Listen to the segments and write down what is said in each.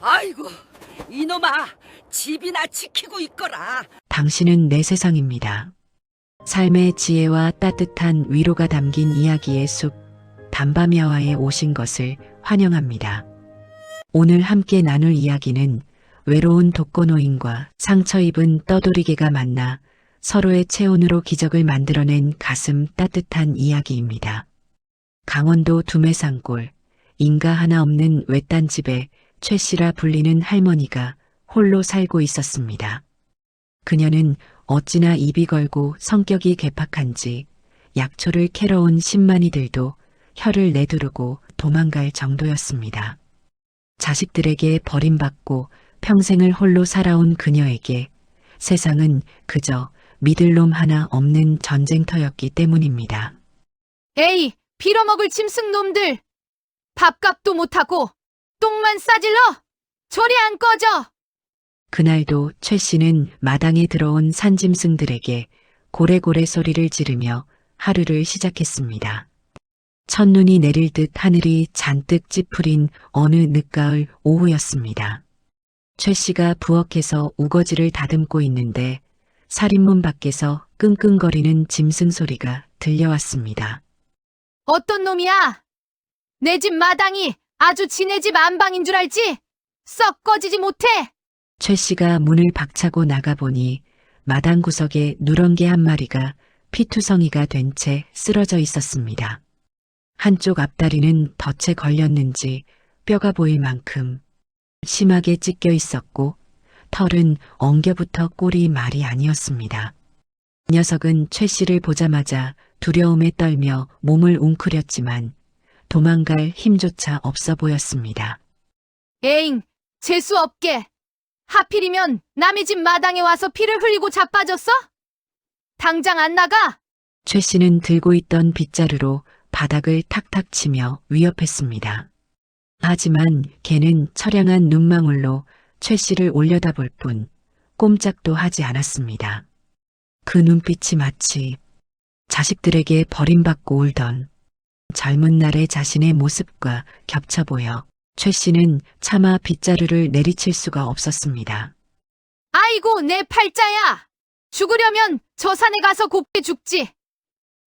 아이고, 이놈아, 집이나 지키고 있거라. 당신은 내 세상입니다. 삶의 지혜와 따뜻한 위로가 담긴 이야기의 숲, 담밤야화에 오신 것을 환영합니다. 오늘 함께 나눌 이야기는 외로운 독거노인과 상처 입은 떠돌이개가 만나 서로의 체온으로 기적을 만들어낸 가슴 따뜻한 이야기입니다. 강원도 두매산골, 인가 하나 없는 외딴 집에 최 씨라 불리는 할머니가 홀로 살고 있었습니다. 그녀는 어찌나 입이 걸고 성격이 괴팍한지 약초를 캐러 온 신만이들도 혀를 내두르고 도망갈 정도였습니다. 자식들에게 버림받고 평생을 홀로 살아온 그녀에게 세상은 그저 믿을 놈 하나 없는 전쟁터였기 때문입니다. 에이, 빌어먹을 짐승놈들! 밥값도 못하고 똥만 싸질러! 저리 안 꺼져! 그날도 최 씨는 마당에 들어온 산짐승들에게 고래고래 소리를 지르며 하루를 시작했습니다. 첫눈이 내릴 듯 하늘이 잔뜩 찌푸린 어느 늦가을 오후였습니다. 최 씨가 부엌에서 우거지를 다듬고 있는데 살인문 밖에서 끙끙거리는 짐승 소리가 들려왔습니다. 어떤 놈이야? 내 집 마당이 아주 지네 집 안방인 줄 알지? 썩 꺼지지 못해! 최 씨가 문을 박차고 나가보니 마당 구석에 누렁개 한 마리가 피투성이가 된 채 쓰러져 있었습니다. 한쪽 앞다리는 덫에 걸렸는지 뼈가 보일 만큼 심하게 찢겨 있었고 털은 엉겨붙어 꼴이 말이 아니었습니다. 녀석은 최 씨를 보자마자 두려움에 떨며 몸을 웅크렸지만 도망갈 힘조차 없어 보였습니다. 에잉, 재수 없게! 하필이면 남의 집 마당에 와서 피를 흘리고 자빠졌어? 당장 안 나가! 최 씨는 들고 있던 빗자루로 바닥을 탁탁 치며 위협했습니다. 하지만 걔는 처량한 눈망울로 최 씨를 올려다볼 뿐 꼼짝도 하지 않았습니다. 그 눈빛이 마치 자식들에게 버림받고 울던 젊은 날의 자신의 모습과 겹쳐 보여 최 씨는 차마 빗자루를 내리칠 수가 없었습니다. 아이고, 내 팔자야! 죽으려면 저 산에 가서 곱게 죽지!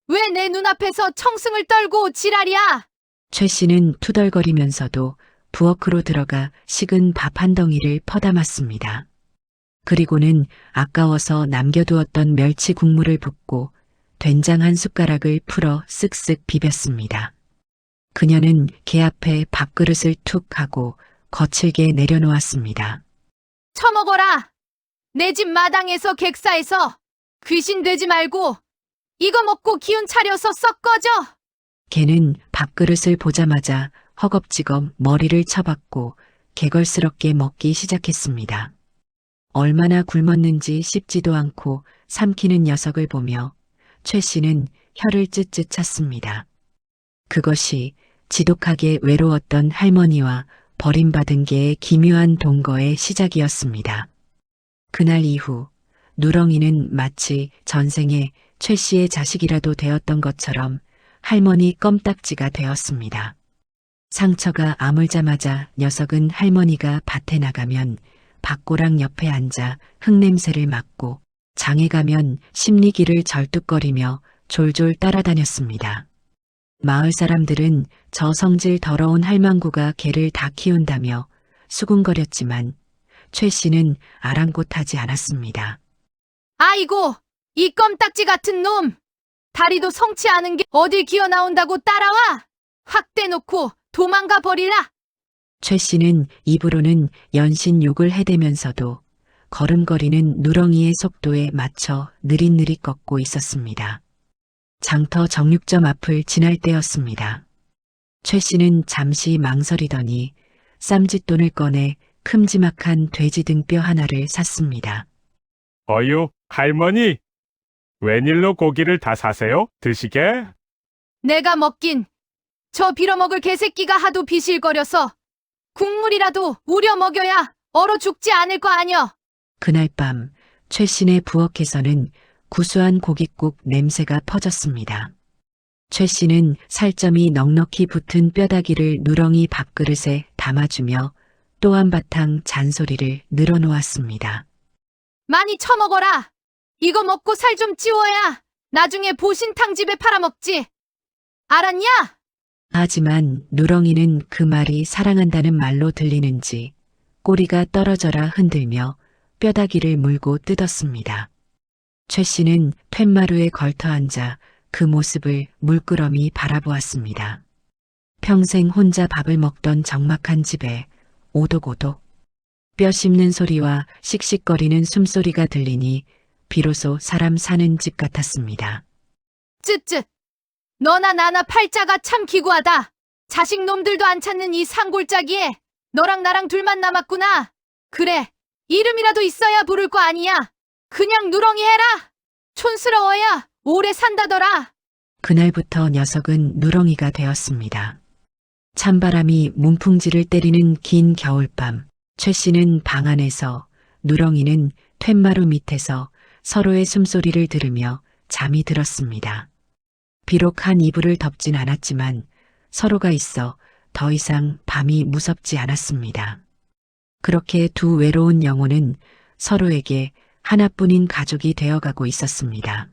왜 내 눈앞에서 청승을 떨고 지랄이야! 최 씨는 투덜거리면서도 부엌으로 들어가 식은 밥 한 덩이를 퍼담았습니다. 그리고는 아까워서 남겨두었던 멸치 국물을 붓고 된장 한 숟가락을 풀어 쓱쓱 비볐습니다. 그녀는 개 앞에 밥그릇을 툭 하고 거칠게 내려놓았습니다. 처먹어라! 내 집 마당에서 객사에서 귀신 되지 말고 이거 먹고 기운 차려서 썩 꺼져! 개는 밥그릇을 보자마자 허겁지겁 머리를 쳐박고 개걸스럽게 먹기 시작했습니다. 얼마나 굶었는지 씹지도 않고 삼키는 녀석을 보며 최 씨는 혀를 쯧쯧 찼습니다. 그것이 지독하게 외로웠던 할머니와 버림받은 개의 기묘한 동거의 시작이었습니다. 그날 이후 누렁이는 마치 전생에 최 씨의 자식이라도 되었던 것처럼 할머니 껌딱지가 되었습니다. 상처가 아물자마자 녀석은 할머니가 밭에 나가면 밭고랑 옆에 앉아 흙냄새를 맡고 장에 가면 심리기를 절뚝거리며 졸졸 따라다녔습니다. 마을 사람들은 저 성질 더러운 할망구가 개를 다 키운다며 수군거렸지만 최 씨는 아랑곳하지 않았습니다. 아이고, 이 껌딱지 같은 놈! 다리도 성치 않은 게 어딜 기어 나온다고 따라와! 확 떼놓고 도망가 버리라! 최 씨는 입으로는 연신 욕을 해대면서도 걸음거리는 누렁이의 속도에 맞춰 느릿느릿 걷고 있었습니다. 장터 정육점 앞을 지날 때였습니다. 최 씨는 잠시 망설이더니 쌈짓돈을 꺼내 큼지막한 돼지 등뼈 하나를 샀습니다. 어유, 할머니. 웬일로 고기를 다 사세요? 드시게? 내가 먹긴 저 빌어먹을 개새끼가 하도 비실거려서 국물이라도 우려 먹여야 얼어 죽지 않을 거 아뇨. 그날 밤 최 씨네 부엌에서는 구수한 고깃국 냄새가 퍼졌습니다. 최 씨는 살점이 넉넉히 붙은 뼈다귀를 누렁이 밥그릇에 담아주며 또 한바탕 잔소리를 늘어놓았습니다. 많이 처먹어라. 이거 먹고 살 좀 찌워야 나중에 보신탕 집에 팔아먹지. 알았냐? 하지만 누렁이는 그 말이 사랑한다는 말로 들리는지 꼬리가 떨어져라 흔들며 뼈다귀를 물고 뜯었습니다. 최 씨는 툇마루에 걸터 앉아 그 모습을 물끄러미 바라보았습니다. 평생 혼자 밥을 먹던 적막한 집에 오독오독 뼈 씹는 소리와 씩씩거리는 숨소리가 들리니 비로소 사람 사는 집 같았습니다. 쯧쯧. 너나 나나 팔자가 참 기구하다. 자식 놈들도 안 찾는 이 산골짜기에 너랑 나랑 둘만 남았구나. 그래, 이름이라도 있어야 부를 거 아니야. 그냥 누렁이 해라. 촌스러워야 오래 산다더라. 그날부터 녀석은 누렁이가 되었습니다. 찬바람이 문풍지를 때리는 긴 겨울밤, 최 씨는 방 안에서, 누렁이는 툇마루 밑에서 서로의 숨소리를 들으며 잠이 들었습니다. 비록 한 이불을 덮진 않았지만 서로가 있어 더 이상 밤이 무섭지 않았습니다. 그렇게 두 외로운 영혼은 서로에게 하나뿐인 가족이 되어가고 있었습니다.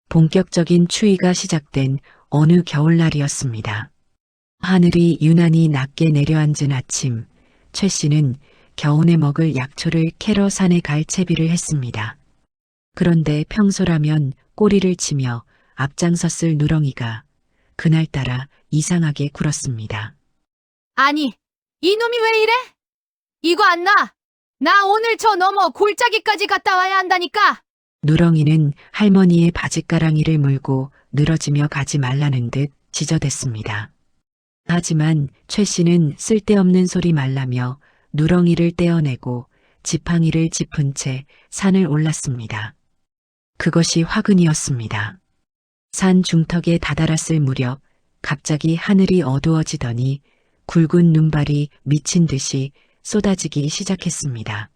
본격적인 추위가 시작된 어느 겨울날이었습니다. 하늘이 유난히 낮게 내려앉은 아침, 최 씨는 겨우내 먹을 약초를 캐러 산에 갈 채비를 했습니다. 그런데 평소라면 꼬리를 치며 앞장섰을 누렁이가 그날따라 이상하게 굴었습니다. 아니, 이놈이 왜 이래? 이거 안 나. 나 오늘 저 너머 골짜기까지 갔다 와야 한다니까. 누렁이는 할머니의 바짓가랑이를 물고 늘어지며 가지 말라는 듯 지저댔습니다. 하지만 최 씨는 쓸데없는 소리 말라며 누렁이를 떼어내고 지팡이를 짚은 채 산을 올랐습니다. 그것이 화근이었습니다. 산 중턱에 다다랐을 무렵 갑자기 하늘이 어두워지더니 굵은 눈발이 미친 듯이 쏟아지기 시작했습니다.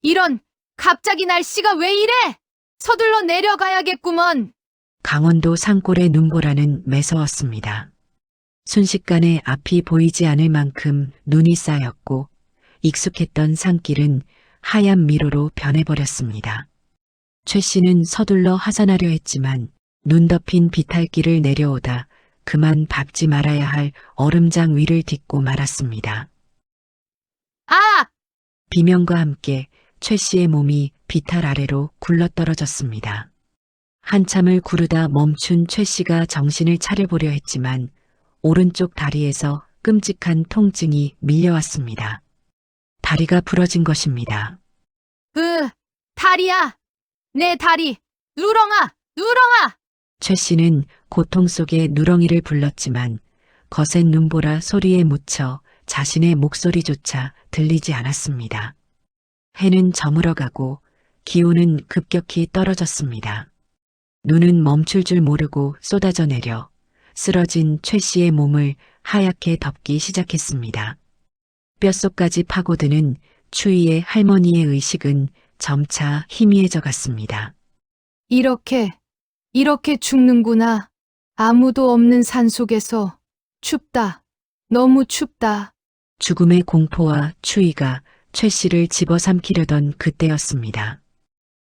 이런, 갑자기 날씨가 왜 이래? 서둘러 내려가야겠구먼. 강원도 산골의 눈보라는 매서웠습니다. 순식간에 앞이 보이지 않을 만큼 눈이 쌓였고 익숙했던 산길은 하얀 미로로 변해버렸습니다. 최 씨는 서둘러 하산하려 했지만 눈 덮인 비탈길을 내려오다 그만 밟지 말아야 할 얼음장 위를 딛고 말았습니다. 아! 비명과 함께 최 씨의 몸이 비탈 아래로 굴러떨어졌습니다. 한참을 구르다 멈춘 최 씨가 정신을 차려보려 했지만 오른쪽 다리에서 끔찍한 통증이 밀려왔습니다. 다리가 부러진 것입니다. 다리야. 내 다리. 누렁아, 누렁아. 최 씨는 고통 속에 누렁이를 불렀지만 거센 눈보라 소리에 묻혀 자신의 목소리조차 들리지 않았습니다. 해는 저물어가고 기온은 급격히 떨어졌습니다. 눈은 멈출 줄 모르고 쏟아져 내려 쓰러진 최 씨의 몸을 하얗게 덮기 시작했습니다. 뼛속까지 파고드는 추위에 할머니의 의식은 점차 희미해져 갔습니다. 이렇게 죽는구나. 아무도 없는 산속에서. 춥다. 너무 춥다. 죽음의 공포와 추위가 최 씨를 집어삼키려던 그때였습니다.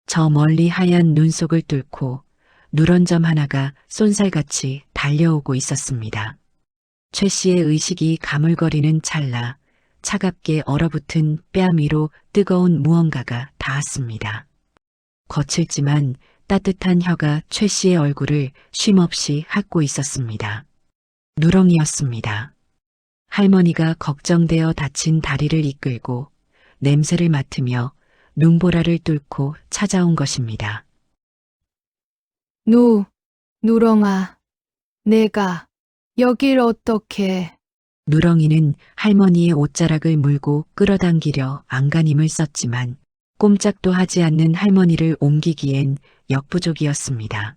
저 멀리 하얀 눈 속을 뚫고 누런 점 하나가 쏜살같이 달려오고 있었습니다. 최 씨의 의식이 가물거리는 찰나 차갑게 얼어붙은 뺨 위로 뜨거운 무언가가 닿았습니다. 거칠지만 따뜻한 혀가 최 씨의 얼굴을 쉼없이 핥고 있었습니다. 누렁이였습니다. 할머니가 걱정되어 다친 다리를 이끌고 냄새를 맡으며 눈보라를 뚫고 찾아온 것입니다. 누렁아. 내가 여길 어떻게. 누렁이는 할머니의 옷자락을 물고 끌어당기려 안간힘을 썼지만 꼼짝도 하지 않는 할머니를 옮기기엔 역부족이었습니다.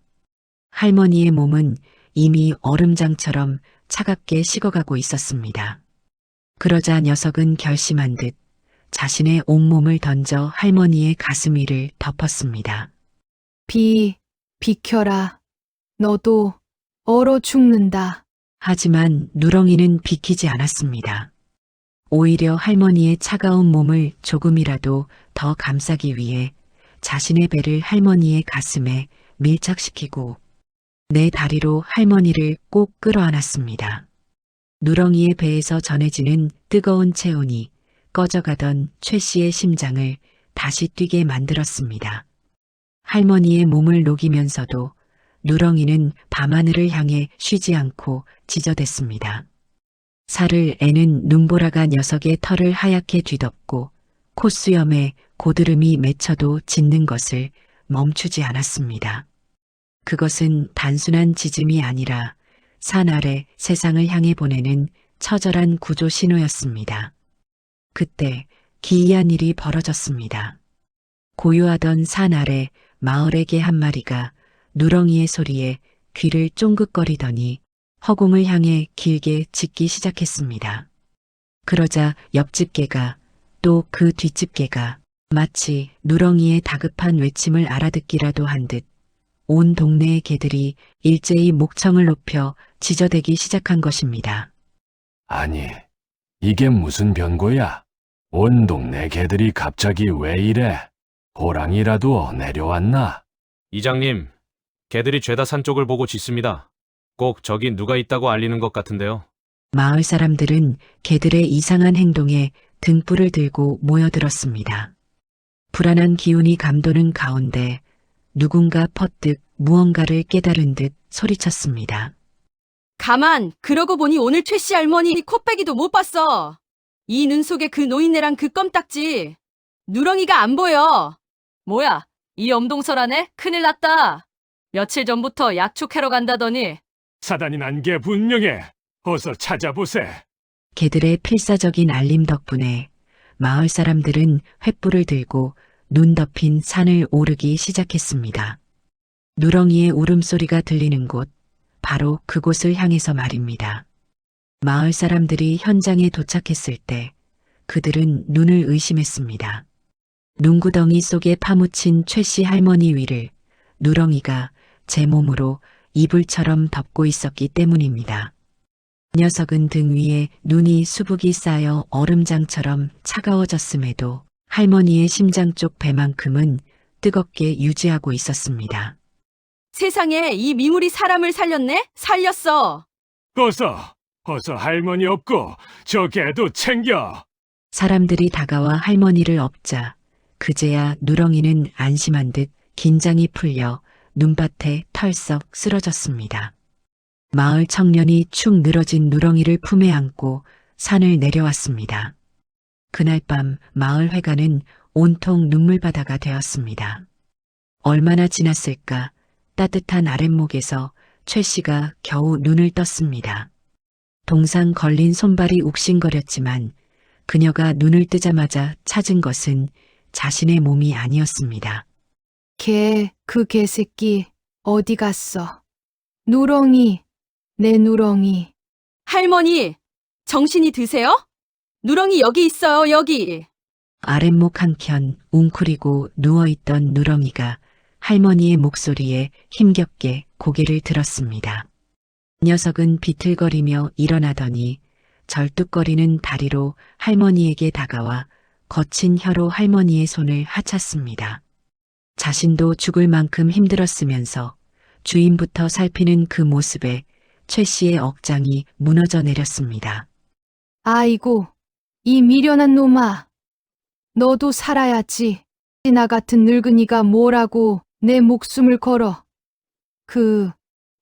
할머니의 몸은 이미 얼음장처럼 차갑게 식어가고 있었습니다. 그러자 녀석은 결심한 듯 자신의 온몸을 던져 할머니의 가슴 위를 덮었습니다. 비켜라. 너도 얼어 죽는다. 하지만 누렁이는 비키지 않았습니다. 오히려 할머니의 차가운 몸을 조금이라도 더 감싸기 위해 자신의 배를 할머니의 가슴에 밀착시키고 내 다리로 할머니를 꼭 끌어안았습니다. 누렁이의 배에서 전해지는 뜨거운 체온이 꺼져가던 최 씨의 심장을 다시 뛰게 만들었습니다. 할머니의 몸을 녹이면서도 누렁이는 밤하늘을 향해 쉬지 않고 지저댔습니다. 살을 애는 눈보라가 녀석의 털을 하얗게 뒤덮고 콧수염에 고드름이 맺혀도 짖는 것을 멈추지 않았습니다. 그것은 단순한 짖음이 아니라 산 아래 세상을 향해 보내는 처절한 구조 신호였습니다. 그때 기이한 일이 벌어졌습니다. 고요하던 산 아래 마을의 개 한 마리가 누렁이의 소리에 귀를 쫑긋거리더니 허공을 향해 길게 짖기 시작했습니다. 그러자 옆집 개가 또 그 뒷집 개가 마치 누렁이의 다급한 외침을 알아듣기라도 한 듯 온 동네의 개들이 일제히 목청을 높여 지저대기 시작한 것입니다. 아니, 이게 무슨 변고야? 온 동네 개들이 갑자기 왜 이래? 호랑이라도 내려왔나? 이장님, 개들이 죄다 산 쪽을 보고 짖습니다. 꼭 저기 누가 있다고 알리는 것 같은데요. 마을 사람들은 개들의 이상한 행동에 등불을 들고 모여들었습니다. 불안한 기운이 감도는 가운데 누군가 퍼뜩 무언가를 깨달은 듯 소리쳤습니다. 가만, 그러고 보니 오늘 최 씨 할머니 코빼기도 못 봤어. 이 눈 속에 그 노인네랑 그 껌딱지. 누렁이가 안 보여. 뭐야, 이 엄동설하네? 큰일 났다. 며칠 전부터 약촉하러 간다더니. 사단이 난 게 분명해. 어서 찾아보세. 개들의 필사적인 알림 덕분에 마을 사람들은 횃불을 들고 눈 덮인 산을 오르기 시작했습니다. 누렁이의 울음소리가 들리는 곳, 바로 그곳을 향해서 말입니다. 마을 사람들이 현장에 도착했을 때 그들은 눈을 의심했습니다. 눈구덩이 속에 파묻힌 최 씨 할머니 위를 누렁이가 제 몸으로 이불처럼 덮고 있었기 때문입니다. 녀석은 등 위에 눈이 수북이 쌓여 얼음장처럼 차가워졌음에도 할머니의 심장 쪽 배만큼은 뜨겁게 유지하고 있었습니다. 세상에, 이 미물이 사람을 살렸네? 살렸어. 어서 할머니 업고 저 개도 챙겨. 사람들이 다가와 할머니를 업자 그제야 누렁이는 안심한 듯 긴장이 풀려 눈밭에 털썩 쓰러졌습니다. 마을 청년이 축 늘어진 누렁이를 품에 안고 산을 내려왔습니다. 그날 밤 마을 회관은 온통 눈물바다가 되었습니다. 얼마나 지났을까 따뜻한 아랫목에서 최 씨가 겨우 눈을 떴습니다. 동상 걸린 손발이 욱신거렸지만 그녀가 눈을 뜨자마자 찾은 것은 자신의 몸이 아니었습니다. 그 개새끼 어디 갔어? 누렁이, 내 누렁이. 할머니, 정신이 드세요? 누렁이 여기 있어요, 여기. 아랫목 한켠 웅크리고 누워있던 누렁이가 할머니의 목소리에 힘겹게 고개를 들었습니다. 녀석은 비틀거리며 일어나더니 절뚝거리는 다리로 할머니에게 다가와 거친 혀로 할머니의 손을 하찼습니다. 자신도 죽을 만큼 힘들었으면서 주인부터 살피는 그 모습에 최 씨의 억장이 무너져 내렸습니다. 아이고, 이 미련한 놈아. 너도 살아야지. 나 같은 늙은이가 뭐라고 내 목숨을 걸어.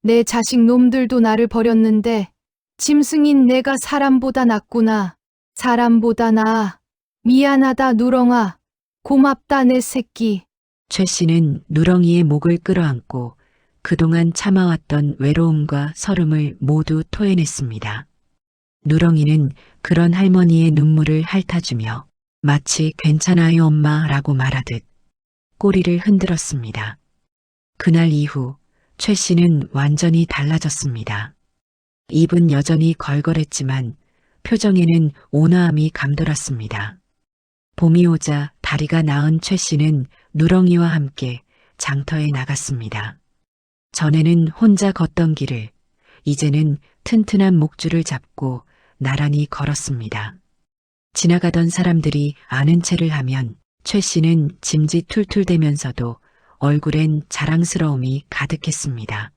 내 자식 놈들도 나를 버렸는데 짐승인 내가 사람보다 낫구나. 사람보다 나아. 미안하다 누렁아. 고맙다 내 새끼. 최 씨는 누렁이의 목을 끌어안고 그동안 참아왔던 외로움과 서름을 모두 토해냈습니다. 누렁이는 그런 할머니의 눈물을 핥아주며 마치 괜찮아요 엄마라고 말하듯 꼬리를 흔들었습니다. 그날 이후 최 씨는 완전히 달라졌습니다. 입은 여전히 걸걸했지만 표정에는 온화함이 감돌았습니다. 봄이 오자 다리가 나은 최 씨는 누렁이와 함께 장터에 나갔습니다. 전에는 혼자 걷던 길을 이제는 튼튼한 목줄을 잡고 나란히 걸었습니다. 지나가던 사람들이 아는 체를 하면 최 씨는 짐짓툴툴대면서도 얼굴엔 자랑스러움이 가득했습니다.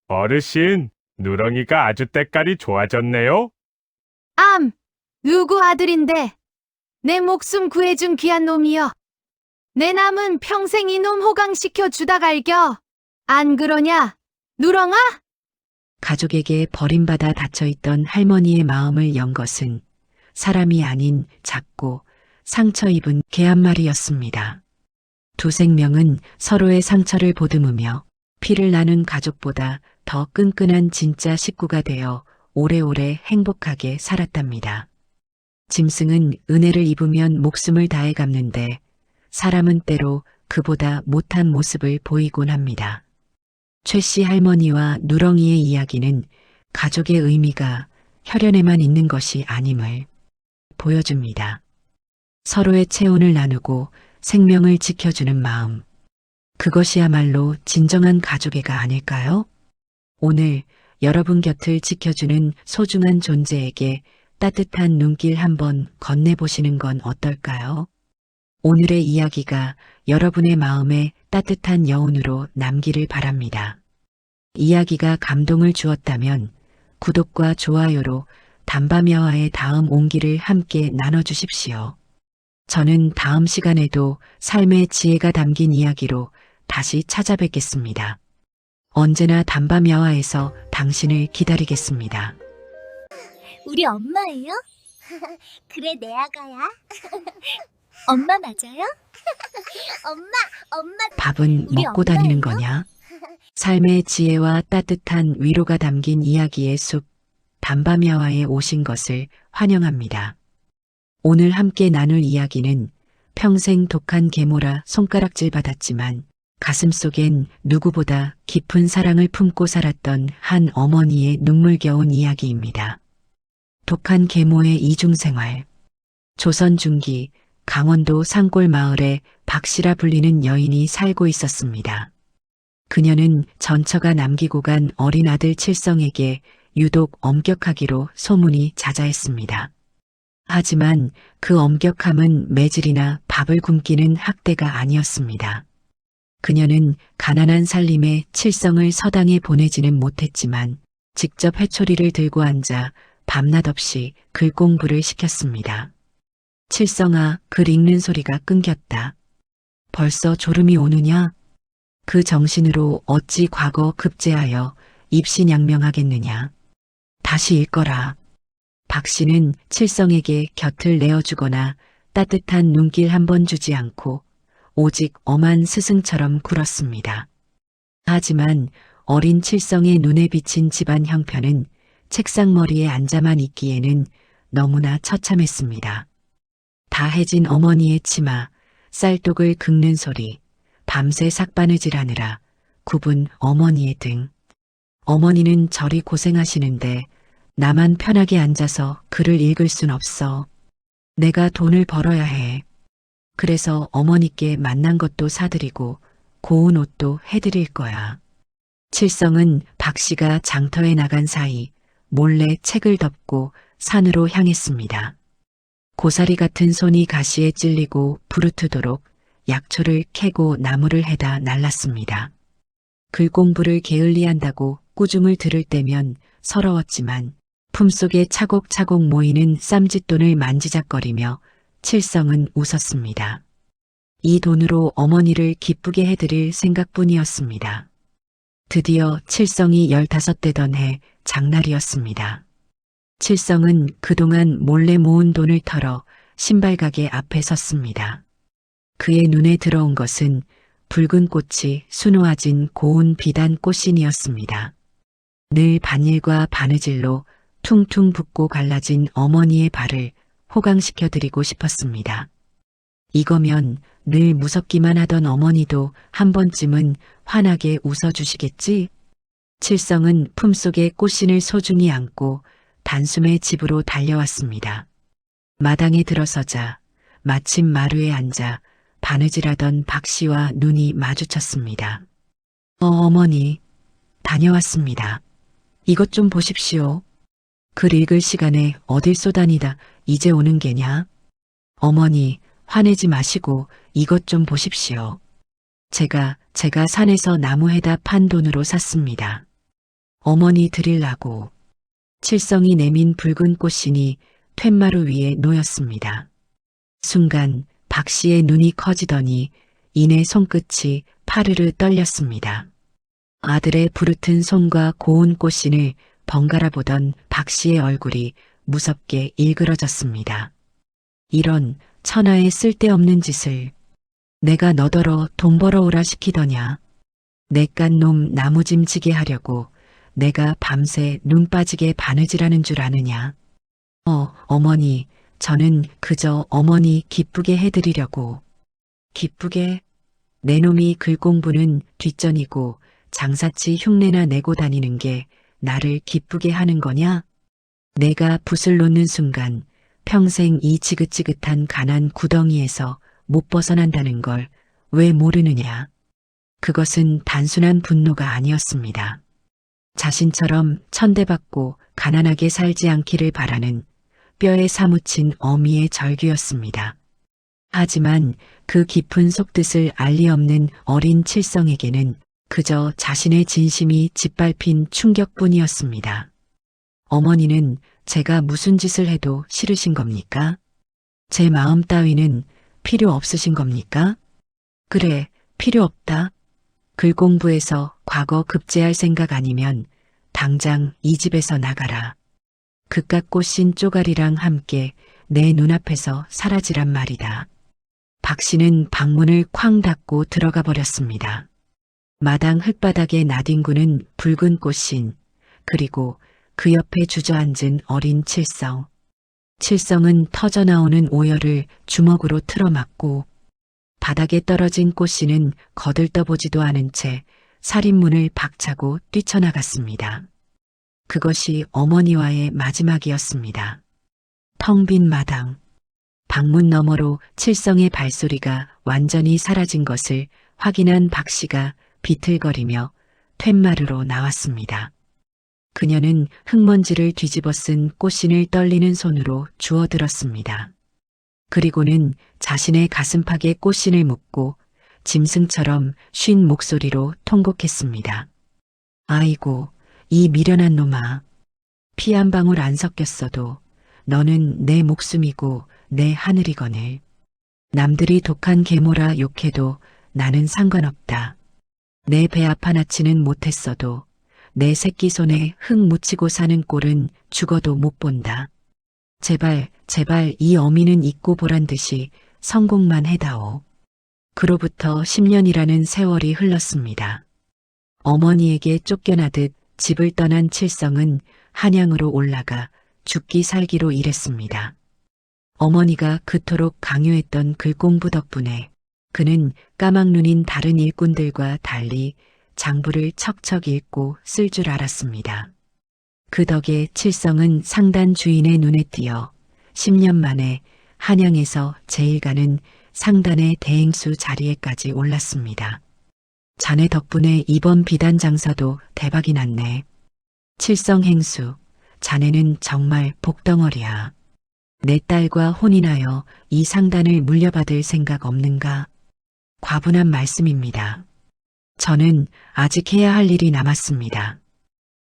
어르신, 누렁이가 아주 때깔이 좋아졌네요. 누구 아들인데? 내 목숨 구해준 귀한 놈이여. 내 남은 평생 이놈 호강시켜 주다 갈겨. 안 그러냐, 누렁아? 가족에게 버림받아 닫혀있던 할머니의 마음을 연 것은 사람이 아닌 작고 상처 입은 개 한 마리였습니다. 두 생명은 서로의 상처를 보듬으며 피를 나눈 가족보다 더 끈끈한 진짜 식구가 되어 오래오래 행복하게 살았답니다. 짐승은 은혜를 입으면 목숨을 다해 갚는데 사람은 때로 그보다 못한 모습을 보이곤 합니다. 최 씨 할머니와 누렁이의 이야기는 가족의 의미가 혈연에만 있는 것이 아님을 보여줍니다. 서로의 체온을 나누고 생명을 지켜주는 마음. 그것이야말로 진정한 가족애가 아닐까요? 오늘 여러분 곁을 지켜주는 소중한 존재에게 따뜻한 눈길 한번 건네보시는 건 어떨까요? 오늘의 이야기가 여러분의 마음에 따뜻한 여운으로 남기를 바랍니다. 이야기가 감동을 주었다면 구독과 좋아요로 담밤야와의 다음 온기를 함께 나눠주십시오. 저는 다음 시간에도 삶의 지혜가 담긴 이야기로 다시 찾아뵙겠습니다. 언제나 담밤야와에서 당신을 기다리겠습니다. 우리 엄마예요? 그래, 내 아가야. 엄마 맞아요? 엄마. 밥은 우리 먹고 다니는 엄마예요? 거냐? 삶의 지혜와 따뜻한 위로가 담긴 이야기의 숲, 담밤야와에 오신 것을 환영합니다. 오늘 함께 나눌 이야기는 평생 독한 계모라 손가락질 받았지만 가슴속엔 누구보다 깊은 사랑을 품고 살았던 한 어머니의 눈물겨운 이야기입니다. 독한 계모의 이중생활. 조선 중기 강원도 산골 마을에 박씨라 불리는 여인이 살고 있었습니다. 그녀는 전처가 남기고 간 어린 아들 칠성에게 유독 엄격하기로 소문이 자자했습니다. 하지만 그 엄격함은 매질이나 밥을 굶기는 학대가 아니었습니다. 그녀는 가난한 살림에 칠성을 서당에 보내지는 못했지만 직접 회초리를 들고 앉아 밤낮 없이 글 공부를 시켰습니다. 칠성아, 글 읽는 소리가 끊겼다. 벌써 졸음이 오느냐? 그 정신으로 어찌 과거 급제하여 입신양명하겠느냐? 다시 읽거라. 박씨는 칠성에게 곁을 내어주거나 따뜻한 눈길 한 번 주지 않고 오직 엄한 스승처럼 굴었습니다. 하지만 어린 칠성의 눈에 비친 집안 형편은 책상머리에 앉아만 있기에는 너무나 처참했습니다. 다 해진 어머니의 치마, 쌀독을 긁는 소리, 밤새 삭바느질하느라 굽은 어머니의 등. 어머니는 저리 고생하시는데 나만 편하게 앉아서 글을 읽을 순 없어. 내가 돈을 벌어야 해. 그래서 어머니께 만난 것도 사드리고 고운 옷도 해드릴 거야. 칠성은 박씨가 장터에 나간 사이 몰래 책을 덮고 산으로 향했습니다. 고사리 같은 손이 가시에 찔리고 부르트도록 약초를 캐고 나무를 해다 날랐습니다. 글 공부를 게을리한다고 꾸중을 들을 때면 서러웠지만 품속에 차곡차곡 모이는 쌈짓돈을 만지작거리며 칠성은 웃었습니다. 이 돈으로 어머니를 기쁘게 해드릴 생각뿐이었습니다. 드디어 칠성이 15되던 해 장날이었습니다. 칠성은 그동안 몰래 모은 돈을 털어 신발가게 앞에 섰습니다. 그의 눈에 들어온 것은 붉은 꽃이 수놓아진 고운 비단 꽃신이었습니다. 늘 반일과 바느질로 퉁퉁 붓고 갈라진 어머니의 발을 호강시켜드리고 싶었습니다. 이거면 늘 무섭기만 하던 어머니도 한 번쯤은 환하게 웃어주시겠지? 칠성은 품속에 꽃신을 소중히 안고 단숨에 집으로 달려왔습니다. 마당에 들어서자 마침 마루에 앉아 바느질하던 박씨와 눈이 마주쳤습니다. 어머니, 다녀왔습니다. 이것 좀 보십시오. 글 읽을 시간에 어딜 쏘다니다 이제 오는 게냐? 어머니, 화내지 마시고 이것 좀 보십시오. 제가 산에서 나무 해다 판 돈으로 샀습니다. 어머니 드릴라고. 칠성이 내민 붉은 꽃신이 툇마루 위에 놓였습니다. 순간 박 씨의 눈이 커지더니 이내 손끝이 파르르 떨렸습니다. 아들의 부르튼 손과 고운 꽃신을 번갈아 보던 박 씨의 얼굴이 무섭게 일그러졌습니다. 이런 천하의 쓸데없는 짓을 내가 너더러 돈 벌어오라 시키더냐. 내깟 놈 나무짐지게 하려고 내가 밤새 눈 빠지게 바느질하는 줄 아느냐. 어머니, 저는 그저 어머니 기쁘게 해드리려고. 기쁘게? 내 놈이 글 공부는 뒷전이고 장사치 흉내나 내고 다니는 게 나를 기쁘게 하는 거냐? 내가 붓을 놓는 순간 평생 이 지긋지긋한 가난 구덩이에서 못 벗어난다는 걸 왜 모르느냐? 그것은 단순한 분노가 아니었습니다. 자신처럼 천대받고 가난하게 살지 않기를 바라는 뼈에 사무친 어미의 절규였습니다. 하지만 그 깊은 속뜻을 알리 없는 어린 칠성에게는 그저 자신의 진심이 짓밟힌 충격뿐이었습니다. 어머니는 제가 무슨 짓을 해도 싫으신 겁니까? 제 마음 따위는 필요 없으신 겁니까? 그래, 필요 없다. 글 공부해서 과거 급제할 생각 아니면 당장 이 집에서 나가라. 그깟 꽃신 쪼가리랑 함께 내 눈앞에서 사라지란 말이다. 박 씨는 방문을 쾅 닫고 들어가 버렸습니다. 마당 흙바닥에 나뒹구는 붉은 꽃신, 그리고 그 옆에 주저앉은 어린 칠성. 칠성은 터져나오는 오열을 주먹으로 틀어막고 바닥에 떨어진 꽃신은 거들떠보지도 않은 채 살인문을 박차고 뛰쳐나갔습니다. 그것이 어머니와의 마지막이었습니다. 텅 빈 마당. 방문 너머로 칠성의 발소리가 완전히 사라진 것을 확인한 박 씨가 비틀거리며 툇마루로 나왔습니다. 그녀는 흙먼지를 뒤집어 쓴 꽃신을 떨리는 손으로 주워들었습니다. 그리고는 자신의 가슴팍에 꽃신을 묶고 짐승처럼 쉰 목소리로 통곡했습니다. 아이고, 이 미련한 놈아. 피 한 방울 안 섞였어도 너는 내 목숨이고 내 하늘이거늘. 남들이 독한 계모라 욕해도 나는 상관없다. 내 배 아파나치는 못했어도 내 새끼 손에 흙 묻히고 사는 꼴은 죽어도 못 본다. 제발 이 어미는 잊고 보란 듯이 성공만 해다오. 그로부터 10년이라는 세월이 흘렀습니다. 어머니에게 쫓겨나듯 집을 떠난 칠성은 한양으로 올라가 죽기 살기로 일했습니다. 어머니가 그토록 강요했던 글공부 덕분에 그는 까막눈인 다른 일꾼들과 달리 장부를 척척 읽고 쓸 줄 알았습니다. 그 덕에 칠성은 상단 주인의 눈에 띄어 10년 만에 한양에서 제일 가는 상단의 대행수 자리에까지 올랐습니다. 자네 덕분에 이번 비단 장사도 대박이 났네. 칠성 행수, 자네는 정말 복덩어리야. 내 딸과 혼인하여 이 상단을 물려받을 생각 없는가? 과분한 말씀입니다. 저는 아직 해야 할 일이 남았습니다.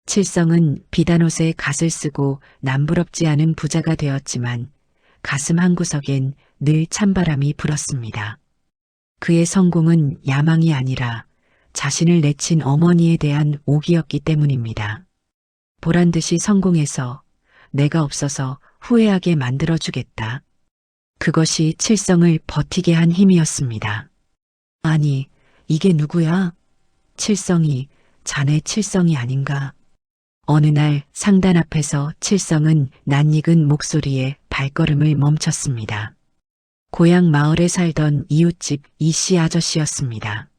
칠성은 비단옷에 갓을 쓰고 남부럽지 않은 부자가 되었지만 가슴 한구석엔 늘 찬바람이 불었습니다. 그의 성공은 야망이 아니라 자신을 내친 어머니에 대한 오기였기 때문입니다. 보란듯이 성공해서 내가 없어서 후회하게 만들어주겠다. 그것이 칠성을 버티게 한 힘이었습니다. 아니, 이게 누구야? 칠성이, 자네 칠성이 아닌가? 어느 날 상단 앞에서 칠성은 낯익은 목소리에 발걸음을 멈췄습니다. 고향 마을에 살던 이웃집 이씨 아저씨였습니다.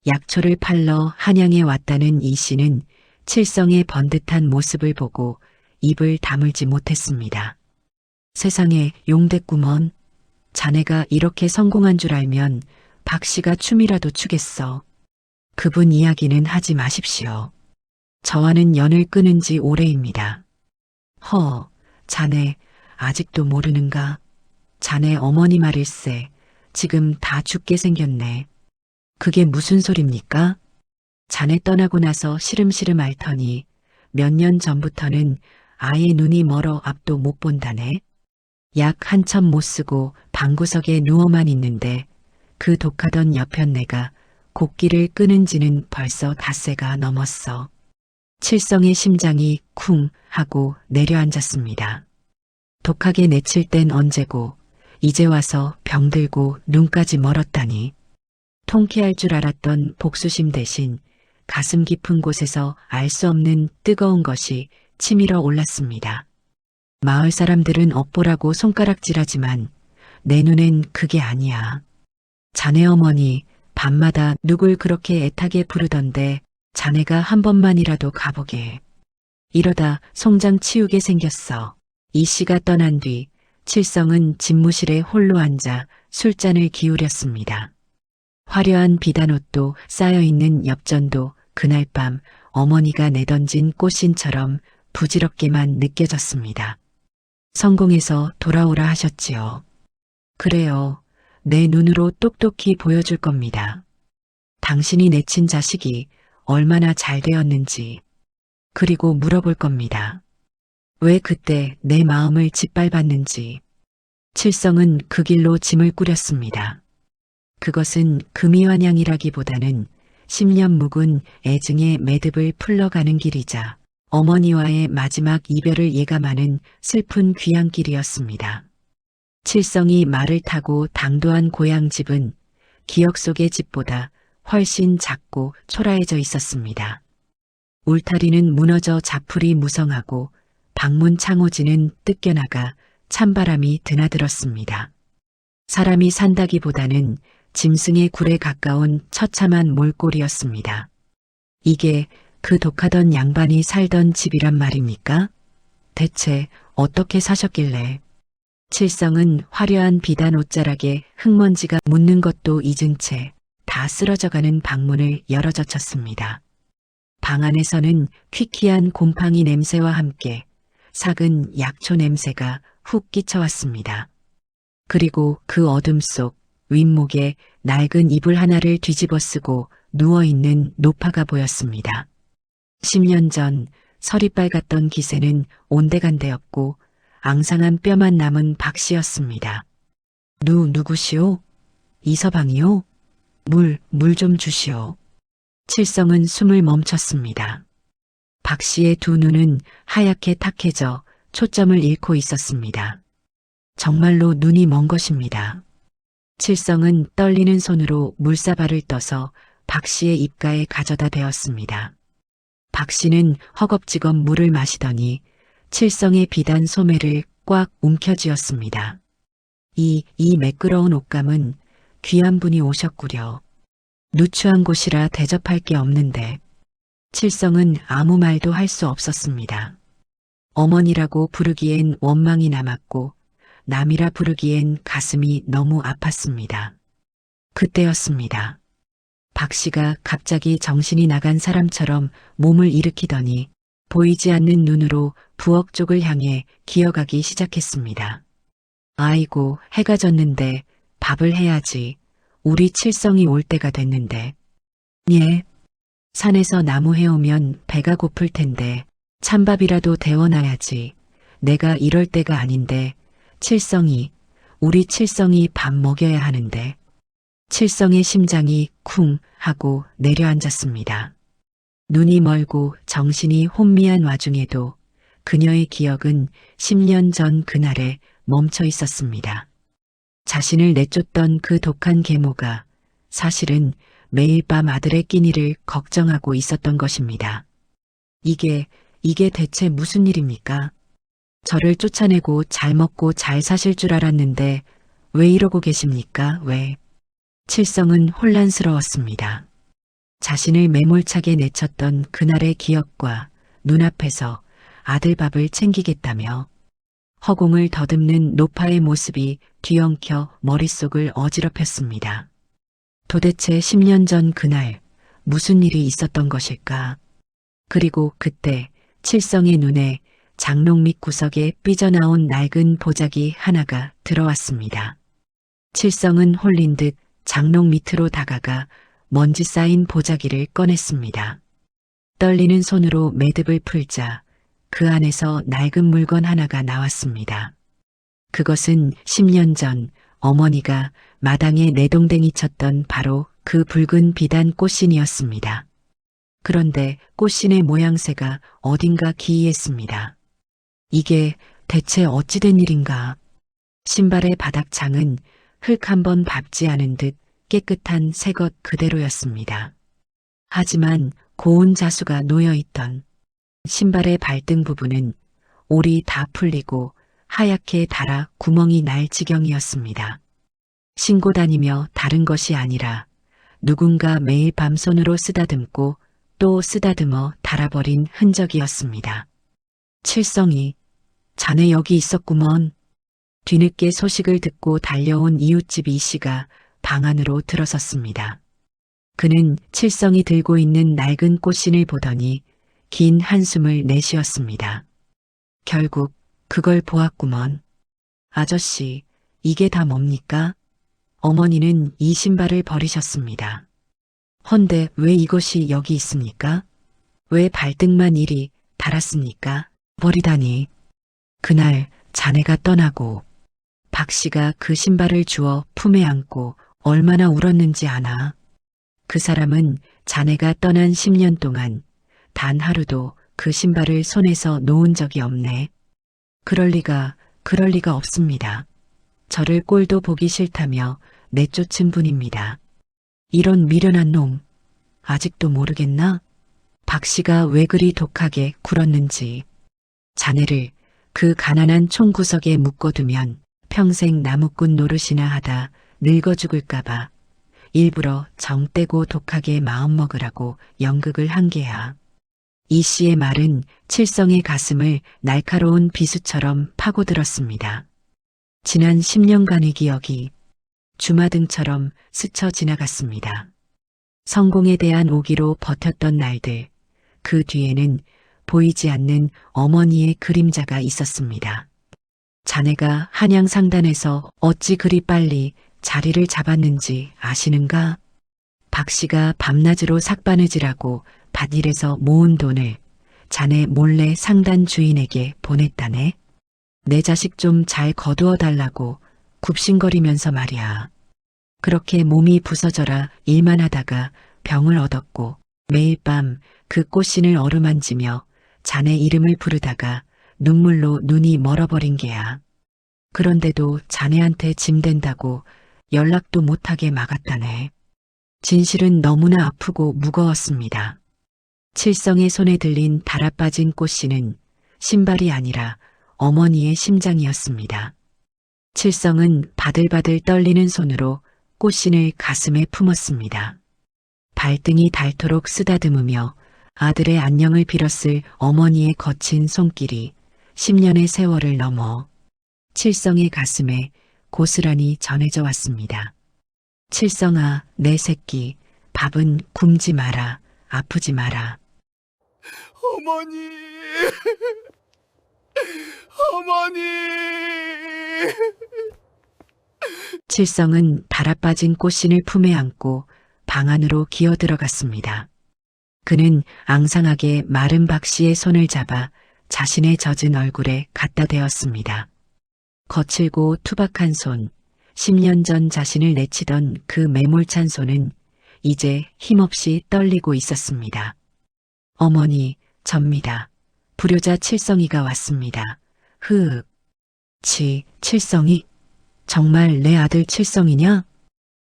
약초를 팔러 한양에 왔다는 이씨는 칠성의 번듯한 모습을 보고 입을 다물지 못했습니다. 세상에 용됐구먼. 자네가 이렇게 성공한 줄 알면 박 씨가 춤이라도 추겠어. 그분 이야기는 하지 마십시오. 저와는 연을 끊은 지 오래입니다. 자네 아직도 모르는가? 자네 어머니 말일세. 지금 다 죽게 생겼네. 그게 무슨 소립니까? 자네 떠나고 나서 시름시름 앓더니 몇 년 전부터는 아예 눈이 멀어 앞도 못 본다네. 약 한참 못 쓰고 방구석에 누워만 있는데 그 독하던 여편네가 곡기를 끄는 지는 벌써 닷새가 넘었어. 칠성의 심장이 쿵 하고 내려앉았습니다. 독하게 내칠 땐 언제고 이제 와서 병들고 눈까지 멀었다니. 통쾌할 줄 알았던 복수심 대신 가슴 깊은 곳에서 알 수 없는 뜨거운 것이 치밀어 올랐습니다. 마을 사람들은 업보라고 손가락질하지만 내 눈엔 그게 아니야. 자네 어머니 밤마다 누굴 그렇게 애타게 부르던데 자네가 한 번만이라도 가보게. 이러다 송장 치우게 생겼어. 이 씨가 떠난 뒤 칠성은 집무실에 홀로 앉아 술잔을 기울였습니다. 화려한 비단옷도 쌓여있는 엽전도 그날 밤 어머니가 내던진 꽃신처럼 부질없게만 느껴졌습니다. 성공해서 돌아오라 하셨지요. 그래요. 내 눈으로 똑똑히 보여줄 겁니다. 당신이 내친 자식이 얼마나 잘 되었는지. 그리고 물어볼 겁니다. 왜 그때 내 마음을 짓밟았는지. 칠성은 그 길로 짐을 꾸렸습니다. 그것은 금이환양이라기보다는 10년 묵은 애증의 매듭을 풀러가는 길이자 어머니와의 마지막 이별을 예감하는 슬픈 귀향길이었습니다. 칠성이 말을 타고 당도한 고향집은 기억 속의 집보다 훨씬 작고 초라해져 있었습니다. 울타리는 무너져 자풀이 무성하고 방문 창호지는 뜯겨나가 찬바람이 드나들었습니다. 사람이 산다기보다는 짐승의 굴에 가까운 처참한 몰골이었습니다. 이게 그 독하던 양반이 살던 집이란 말입니까? 대체 어떻게 사셨길래? 칠성은 화려한 비단 옷자락에 흙먼지가 묻는 것도 잊은 채 다 쓰러져가는 방문을 열어젖혔습니다. 방 안에서는 퀴퀴한 곰팡이 냄새와 함께 삭은 약초 냄새가 훅 끼쳐왔습니다. 그리고 그 어둠 속 윗목에 낡은 이불 하나를 뒤집어 쓰고 누워있는 노파가 보였습니다. 10년 전 설이 빨갛던 기세는 온데간데였고 앙상한 뼈만 남은 박씨였습니다. 누구시오? 이서방이요? 물 좀 주시오. 칠성은 숨을 멈췄습니다. 박씨의 두 눈은 하얗게 탁해져 초점을 잃고 있었습니다. 정말로 눈이 먼 것입니다. 칠성은 떨리는 손으로 물사발을 떠서 박씨의 입가에 가져다 대었습니다. 박씨는 허겁지겁 물을 마시더니 칠성의 비단 소매를 꽉 움켜쥐었습니다. 이 매끄러운 옷감은 귀한 분이 오셨구려. 누추한 곳이라 대접할 게 없는데. 칠성은 아무 말도 할 수 없었습니다. 어머니라고 부르기엔 원망이 남았고 남이라 부르기엔 가슴이 너무 아팠습니다. 그때였습니다. 박씨가 갑자기 정신이 나간 사람처럼 몸을 일으키더니 보이지 않는 눈으로 부엌 쪽을 향해 기어가기 시작했습니다. 아이고, 해가 졌는데 밥을 해야지. 우리 칠성이 올 때가 됐는데. 예. 산에서 나무 해오면 배가 고플 텐데 찬밥이라도 데워놔야지. 내가 이럴 때가 아닌데 우리 칠성이 밥 먹여야 하는데. 칠성의 심장이 쿵 하고 내려앉았습니다. 눈이 멀고 정신이 혼미한 와중에도 그녀의 기억은 10년 전 그날에 멈춰 있었습니다. 자신을 내쫓던 그 독한 계모가 사실은 매일 밤 아들의 끼니를 걱정하고 있었던 것입니다. 이게 대체 무슨 일입니까? 저를 쫓아내고 잘 먹고 잘 사실 줄 알았는데 왜 이러고 계십니까? 왜? 칠성은 혼란스러웠습니다. 자신을 매몰차게 내쳤던 그날의 기억과 눈앞에서 아들 밥을 챙기겠다며 허공을 더듬는 노파의 모습이 뒤엉켜 머릿속을 어지럽혔습니다. 도대체 10년 전 그날 무슨 일이 있었던 것일까? 그리고 그때 칠성의 눈에 장롱 밑 구석에 삐져나온 낡은 보자기 하나가 들어왔습니다. 칠성은 홀린 듯 장롱 밑으로 다가가 먼지 쌓인 보자기를 꺼냈습니다. 떨리는 손으로 매듭을 풀자 그 안에서 낡은 물건 하나가 나왔습니다. 그것은 10년 전 어머니가 마당에 내동댕이 쳤던 바로 그 붉은 비단 꽃신이었습니다. 그런데 꽃신의 모양새가 어딘가 기이했습니다. 이게 대체 어찌된 일인가? 신발의 바닥창은 흙 한 번 밟지 않은 듯 깨끗한 새것 그대로였습니다. 하지만 고운 자수가 놓여있던 신발의 발등 부분은 올이 다 풀리고 하얗게 닳아 구멍이 날 지경이었습니다. 신고 다니며 다른 것이 아니라 누군가 매일 밤 손으로 쓰다듬고 또 쓰다듬어 닳아버린 흔적이었습니다. 칠성이, 자네 여기 있었구먼. 뒤늦게 소식을 듣고 달려온 이웃집 이씨가 방 안으로 들어섰습니다. 그는 칠성이 들고 있는 낡은 꽃신을 보더니 긴 한숨을 내쉬었습니다. 결국 그걸 보았구먼. 아저씨, 이게 다 뭡니까? 어머니는 이 신발을 버리셨습니다. 헌데 왜 이것이 여기 있습니까? 왜 발등만 이리 달았습니까? 버리다니. 그날 자네가 떠나고 박 씨가 그 신발을 주어 품에 안고 얼마나 울었는지 아나. 그 사람은 자네가 떠난 10년 동안 단 하루도 그 신발을 손에서 놓은 적이 없네. 그럴 리가 없습니다. 저를 꼴도 보기 싫다며 내쫓은 분입니다. 이런 미련한 놈, 아직도 모르겠나? 박 씨가 왜 그리 독하게 굴었는지. 자네를 그 가난한 총구석에 묶어두면 평생 나무꾼 노릇이나 하다 늙어 죽을까봐 일부러 정 떼고 독하게 마음먹으라고 연극을 한 게야. 이 씨의 말은 칠성의 가슴을 날카로운 비수처럼 파고들었습니다. 지난 10년간의 기억이 주마등처럼 스쳐 지나갔습니다. 성공에 대한 오기로 버텼던 날들, 그 뒤에는 보이지 않는 어머니의 그림자가 있었습니다. 자네가 한양 상단에서 어찌 그리 빨리 자리를 잡았는지 아시는가? 박 씨가 밤낮으로 삭바느질하고 밭일에서 모은 돈을 자네 몰래 상단 주인에게 보냈다네. 내 자식 좀 잘 거두어 달라고 굽신거리면서 말이야. 그렇게 몸이 부서져라 일만 하다가 병을 얻었고 매일 밤 그 꽃신을 어루만지며 자네 이름을 부르다가 눈물로 눈이 멀어버린 게야. 그런데도 자네한테 짐된다고 연락도 못하게 막았다네. 진실은 너무나 아프고 무거웠습니다. 칠성의 손에 들린 달아빠진 꽃신은 신발이 아니라 어머니의 심장이었습니다. 칠성은 바들바들 떨리는 손으로 꽃신을 가슴에 품었습니다. 발등이 닳도록 쓰다듬으며 아들의 안녕을 빌었을 어머니의 거친 손길이 10년의 세월을 넘어 칠성의 가슴에 고스란히 전해져 왔습니다. 칠성아, 내 새끼, 밥은 굶지 마라, 아프지 마라. 어머니, 어머니. 칠성은 달아빠진 꽃신을 품에 안고 방 안으로 기어 들어갔습니다. 그는 앙상하게 마른 박 씨의 손을 잡아 자신의 젖은 얼굴에 갖다 대었습니다. 거칠고 투박한 손, 10년 전 자신을 내치던 그 매몰찬 손은 이제 힘없이 떨리고 있었습니다. 어머니, 접니다. 불효자 칠성이가 왔습니다. 흐윽. 칠성이? 정말 내 아들 칠성이냐?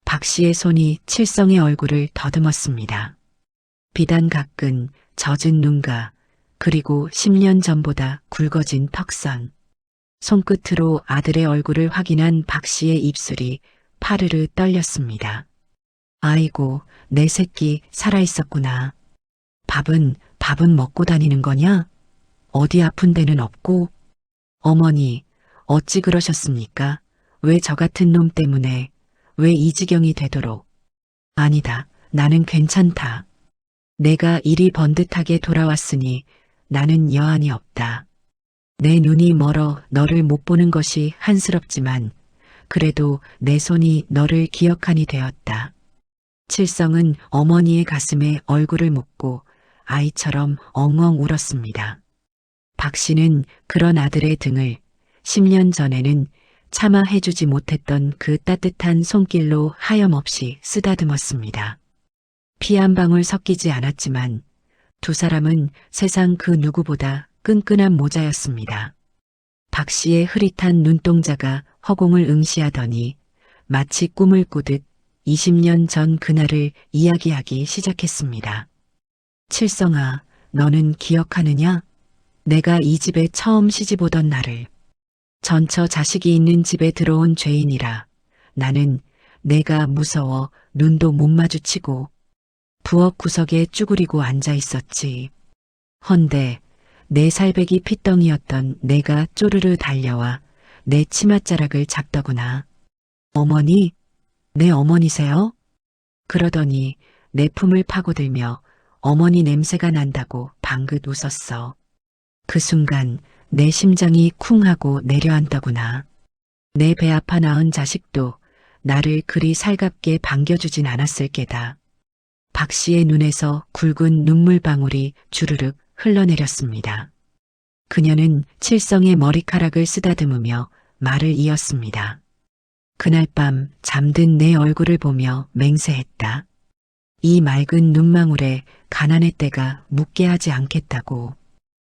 박 씨의 손이 칠성의 얼굴을 더듬었습니다. 비단 가끈, 젖은 눈가, 그리고 10년 전보다 굵어진 턱선. 손끝으로 아들의 얼굴을 확인한 박 씨의 입술이 파르르 떨렸습니다. 아이고, 내 새끼 살아있었구나. 밥은 먹고 다니는 거냐? 어디 아픈 데는 없고? 어머니, 어찌 그러셨습니까? 왜 저 같은 놈 때문에, 왜 이 지경이 되도록? 아니다, 나는 괜찮다. 내가 이리 번듯하게 돌아왔으니 나는 여한이 없다. 내 눈이 멀어 너를 못 보는 것이 한스럽지만 그래도 내 손이 너를 기억하니 되었다. 칠성은 어머니의 가슴에 얼굴을 묻고 아이처럼 엉엉 울었습니다. 박 씨는 그런 아들의 등을 10년 전에는 차마 해주지 못했던 그 따뜻한 손길로 하염없이 쓰다듬었습니다. 피 한 방울 섞이지 않았지만 두 사람은 세상 그 누구보다 끈끈한 모자였습니다. 박 씨의 흐릿한 눈동자가 허공을 응시하더니 마치 꿈을 꾸듯 20년 전 그날을 이야기하기 시작했습니다. 칠성아, 너는 기억하느냐? 내가 이 집에 처음 시집 오던 날을. 전처 자식이 있는 집에 들어온 죄인이라 나는 내가 무서워 눈도 못 마주치고 부엌 구석에 쭈그리고 앉아 있었지. 헌데 내 살배기 핏덩이였던 내가 쪼르르 달려와 내 치맛자락을 잡더구나. 어머니? 내 어머니세요? 그러더니 내 품을 파고들며 어머니 냄새가 난다고 방긋 웃었어. 그 순간 내 심장이 쿵 하고 내려앉더구나. 내 배 아파 낳은 자식도 나를 그리 살갑게 반겨주진 않았을 게다. 박 씨의 눈에서 굵은 눈물방울이 주르륵 흘러내렸습니다. 그녀는 칠성의 머리카락을 쓰다듬으며 말을 이었습니다. 그날 밤 잠든 내 얼굴을 보며 맹세했다. 이 맑은 눈망울에 가난의 때가 묻게 하지 않겠다고.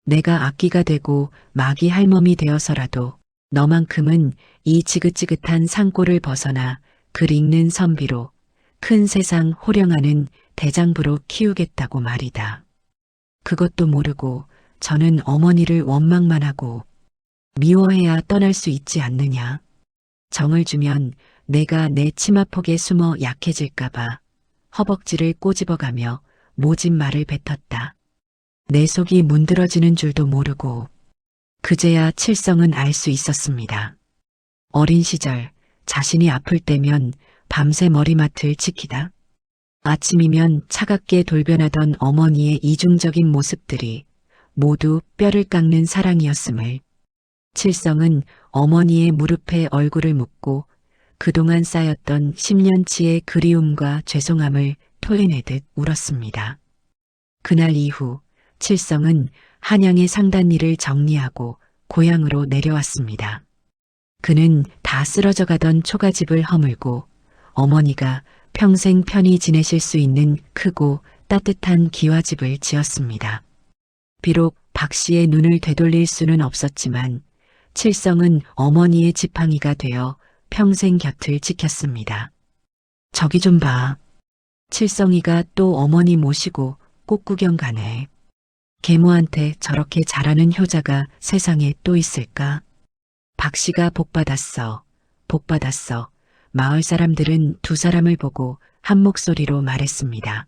내가 악기가 되고 마귀 할멈이 되어서라도 너만큼은 이 지긋지긋한 산골을 벗어나 글 읽는 선비로 큰 세상 호령하는 대장부로 키우겠다고 말이다. 그것도 모르고 저는 어머니를 원망만 하고 미워해야 떠날 수 있지 않느냐. 정을 주면 내가 내 치마폭에 숨어 약해질까봐 허벅지를 꼬집어가며 모진 말을 뱉었다. 내 속이 문드러지는 줄도 모르고 그제야 칠성은 알 수 있었습니다. 어린 시절 자신이 아플 때면 밤새 머리맡을 지키다. 아침이면 차갑게 돌변하던 어머니의 이중적인 모습들이 모두 뼈를 깎는 사랑이었음을. 칠성은 어머니의 무릎에 얼굴을 묻고 그동안 쌓였던 10년치의 그리움과 죄송함을 토해내듯 울었습니다. 그날 이후 칠성은 한양의 상단일을 정리하고 고향으로 내려왔습니다. 그는 다 쓰러져 가던 초가집을 허물고 어머니가 평생 편히 지내실 수 있는 크고 따뜻한 기와집을 지었습니다. 비록 박 씨의 눈을 되돌릴 수는 없었지만 칠성은 어머니의 지팡이가 되어 평생 곁을 지켰습니다. 저기 좀 봐. 칠성이가 또 어머니 모시고 꽃구경 가네. 계모한테 저렇게 잘하는 효자가 세상에 또 있을까? 박 씨가 복받았어. 복받았어. 마을 사람들은 두 사람을 보고 한 목소리로 말했습니다.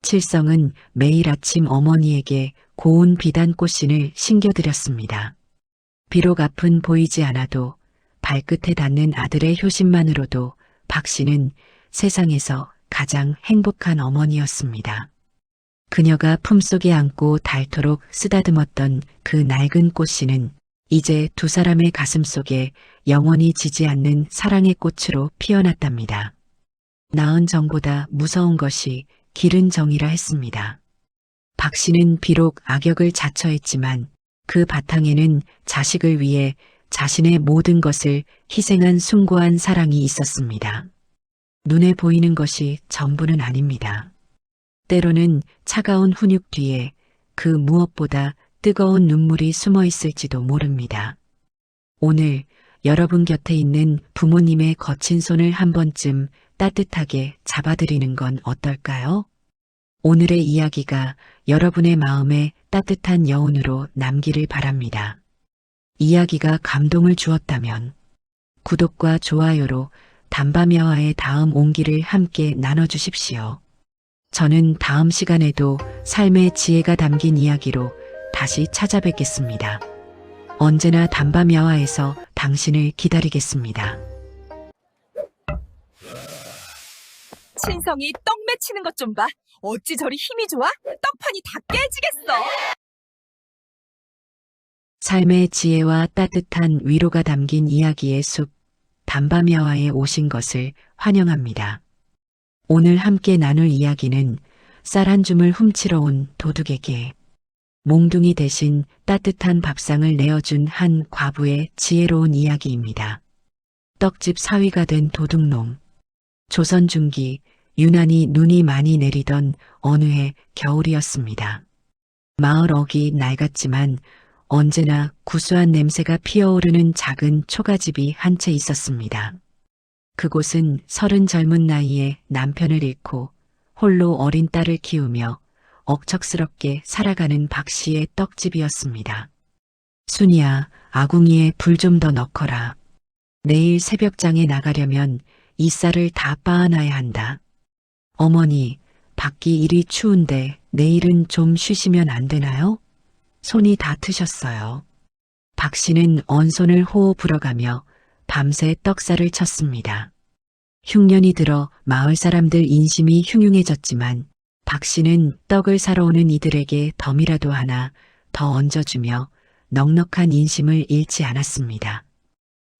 칠성은 매일 아침 어머니에게 고운 비단꽃신을 신겨드렸습니다. 비록 앞은 보이지 않아도 발끝에 닿는 아들의 효심만으로도 박 씨는 세상에서 가장 행복한 어머니였습니다. 그녀가 품속에 안고 닳도록 쓰다듬었던 그 낡은 꽃씨는 이제 두 사람의 가슴 속에 영원히 지지 않는 사랑의 꽃으로 피어났답니다. 낳은 정보다 무서운 것이 기른 정이라 했습니다. 박 씨는 비록 악역을 자처했지만 그 바탕에는 자식을 위해 자신의 모든 것을 희생한 숭고한 사랑이 있었습니다. 눈에 보이는 것이 전부는 아닙니다. 때로는 차가운 훈육 뒤에 그 무엇보다 뜨거운 눈물이 숨어 있을지도 모릅니다. 오늘 여러분 곁에 있는 부모님의 거친 손을 한 번쯤 따뜻하게 잡아드리는 건 어떨까요? 오늘의 이야기가 여러분의 마음에 따뜻한 여운으로 남기를 바랍니다. 이야기가 감동을 주었다면 구독과 좋아요로 담밤야와의 다음 온기를 함께 나눠주십시오. 저는 다음 시간에도 삶의 지혜가 담긴 이야기로 다시 찾아뵙겠습니다. 언제나 담밤야와에서 당신을 기다리겠습니다. 친성이 떡 맺히는 것 좀 봐. 어찌 저리 힘이 좋아? 떡판이 다 깨지겠어. 삶의 지혜와 따뜻한 위로가 담긴 이야기의 숲, 담밤야화에 오신 것을 환영합니다. 오늘 함께 나눌 이야기는 쌀 한 줌을 훔치러 온 도둑에게 몽둥이 대신 따뜻한 밥상을 내어준 한 과부의 지혜로운 이야기입니다. 떡집 사위가 된 도둑놈. 조선 중기 유난히 눈이 많이 내리던 어느 해 겨울이었습니다. 마을 어기 낡았지만 언제나 구수한 냄새가 피어오르는 작은 초가집이 한 채 있었습니다. 그곳은 서른 젊은 나이에 남편을 잃고 홀로 어린 딸을 키우며 억척스럽게 살아가는 박 씨의 떡집이었습니다. 순이야, 아궁이에 불 좀 더 넣거라. 내일 새벽장에 나가려면 이 쌀을 다 빻아놔야 한다. 어머니, 밖이 이리 추운데 내일은 좀 쉬시면 안 되나요? 손이 다 트셨어요. 박 씨는 언손을 호호 불어가며 밤새 떡살을 쳤습니다. 흉년이 들어 마을 사람들 인심이 흉흉해졌지만 박 씨는 떡을 사러 오는 이들에게 덤이라도 하나 더 얹어주며 넉넉한 인심을 잃지 않았습니다.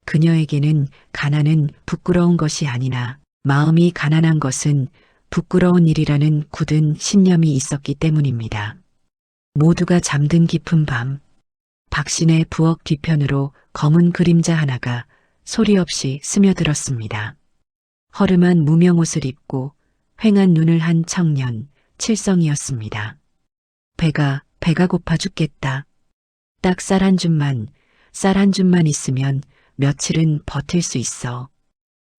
그녀에게는 가난은 부끄러운 것이 아니나 마음이 가난한 것은 부끄러운 일이라는 굳은 신념이 있었기 때문입니다. 모두가 잠든 깊은 밤, 박신의 부엌 뒤편으로 검은 그림자 하나가 소리 없이 스며들었습니다. 허름한 무명옷을 입고 휑한 눈을 한 청년, 칠성이었습니다. 배가 고파 죽겠다. 딱 쌀 한 줌만 있으면 며칠은 버틸 수 있어.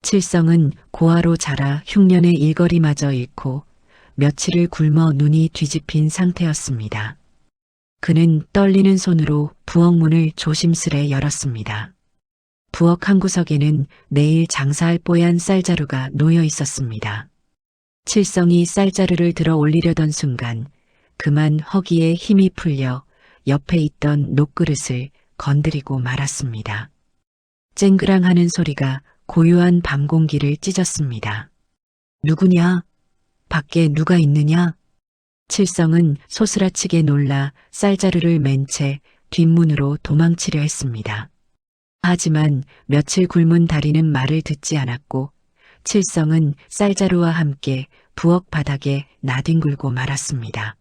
칠성은 고아로 자라 흉년의 일거리마저 잃고 며칠을 굶어 눈이 뒤집힌 상태였습니다. 그는 떨리는 손으로 부엌 문을 조심스레 열었습니다. 부엌 한 구석에는 내일 장사할 뽀얀 쌀자루가 놓여 있었습니다. 칠성이 쌀자루를 들어 올리려던 순간 그만 허기에 힘이 풀려 옆에 있던 녹그릇을 건드리고 말았습니다. 쨍그랑하는 소리가 고요한 밤 공기를 찢었습니다. 누구냐? 밖에 누가 있느냐? 칠성은 소스라치게 놀라 쌀자루를 맨 채 뒷문으로 도망치려 했습니다. 하지만 며칠 굶은 다리는 말을 듣지 않았고 칠성은 쌀자루와 함께 부엌 바닥에 나뒹굴고 말았습니다.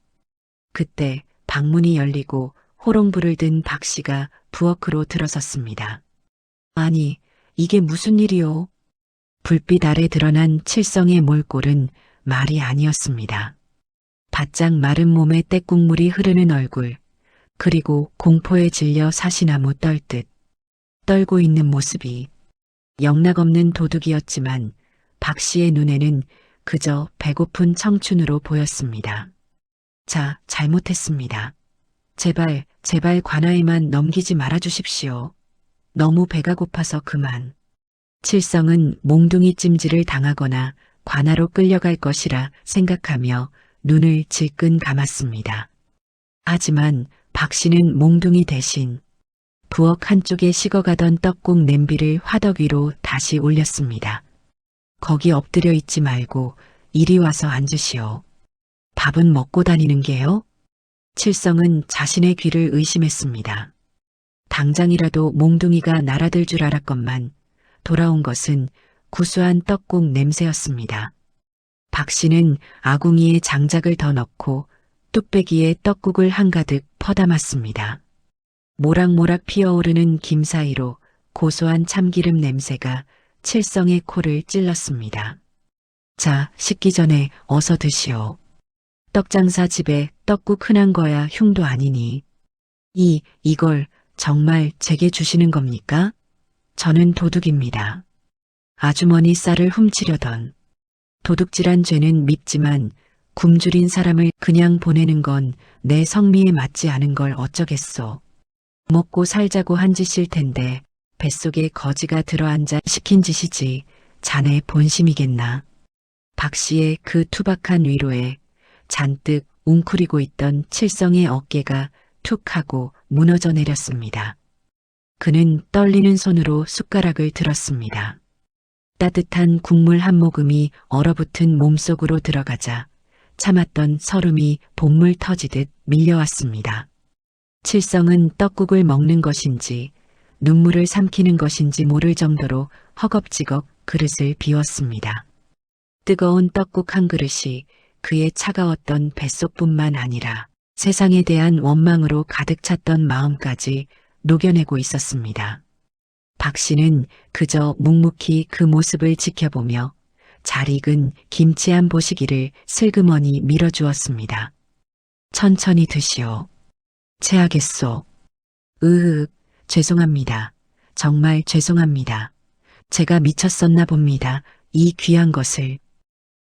그때 방문이 열리고 호롱불을 든 박 씨가 부엌으로 들어섰습니다. 아니, 이게 무슨 일이오? 불빛 아래 드러난 칠성의 몰골은 말이 아니었습니다. 바짝 마른 몸에 떼국물이 흐르는 얼굴, 그리고 공포에 질려 사시나무 떨듯 떨고 있는 모습이 영락없는 도둑이었지만 박 씨의 눈에는 그저 배고픈 청춘으로 보였습니다. 자, 잘못했습니다. 제발 관아에만 넘기지 말아주십시오. 너무 배가 고파서 그만. 칠성은 몽둥이 찜질을 당하거나 관아로 끌려갈 것이라 생각하며 눈을 질끈 감았습니다. 하지만 박 씨는 몽둥이 대신 부엌 한쪽에 식어가던 떡국 냄비를 화덕 위로 다시 올렸습니다. 거기 엎드려 있지 말고 이리 와서 앉으시오. 밥은 먹고 다니는 게요? 칠성은 자신의 귀를 의심했습니다. 당장이라도 몽둥이가 날아들 줄 알았건만 돌아온 것은 구수한 떡국 냄새였습니다. 박 씨는 아궁이에 장작을 더 넣고 뚝배기에 떡국을 한가득 퍼담았습니다. 모락모락 피어오르는 김 사이로 고소한 참기름 냄새가 칠성의 코를 찔렀습니다. 자, 식기 전에 어서 드시오. 떡장사 집에 떡국 흔한 거야 흉도 아니니. 이걸 정말 제게 주시는 겁니까? 저는 도둑입니다. 아주머니 쌀을 훔치려던. 도둑질한 죄는 밉지만 굶주린 사람을 그냥 보내는 건 내 성미에 맞지 않은 걸 어쩌겠소. 먹고 살자고 한 짓일 텐데 뱃속에 거지가 들어앉아 시킨 짓이지 자네 본심이겠나. 박 씨의 그 투박한 위로에 잔뜩 웅크리고 있던 칠성의 어깨가 툭 하고 무너져 내렸습니다. 그는 떨리는 손으로 숟가락을 들었습니다. 따뜻한 국물 한 모금이 얼어붙은 몸속으로 들어가자 참았던 설움이 봇물 터지듯 밀려왔습니다. 칠성은 떡국을 먹는 것인지 눈물을 삼키는 것인지 모를 정도로 허겁지겁 그릇을 비웠습니다. 뜨거운 떡국 한 그릇이 그의 차가웠던 뱃속뿐만 아니라 세상에 대한 원망으로 가득 찼던 마음까지 녹여내고 있었습니다. 박 씨는 그저 묵묵히 그 모습을 지켜보며 잘 익은 김치 한 보시기를 슬그머니 밀어주었습니다. 천천히 드시오. 체하겠소. 죄송합니다. 정말 죄송합니다. 제가 미쳤었나 봅니다. 이 귀한 것을.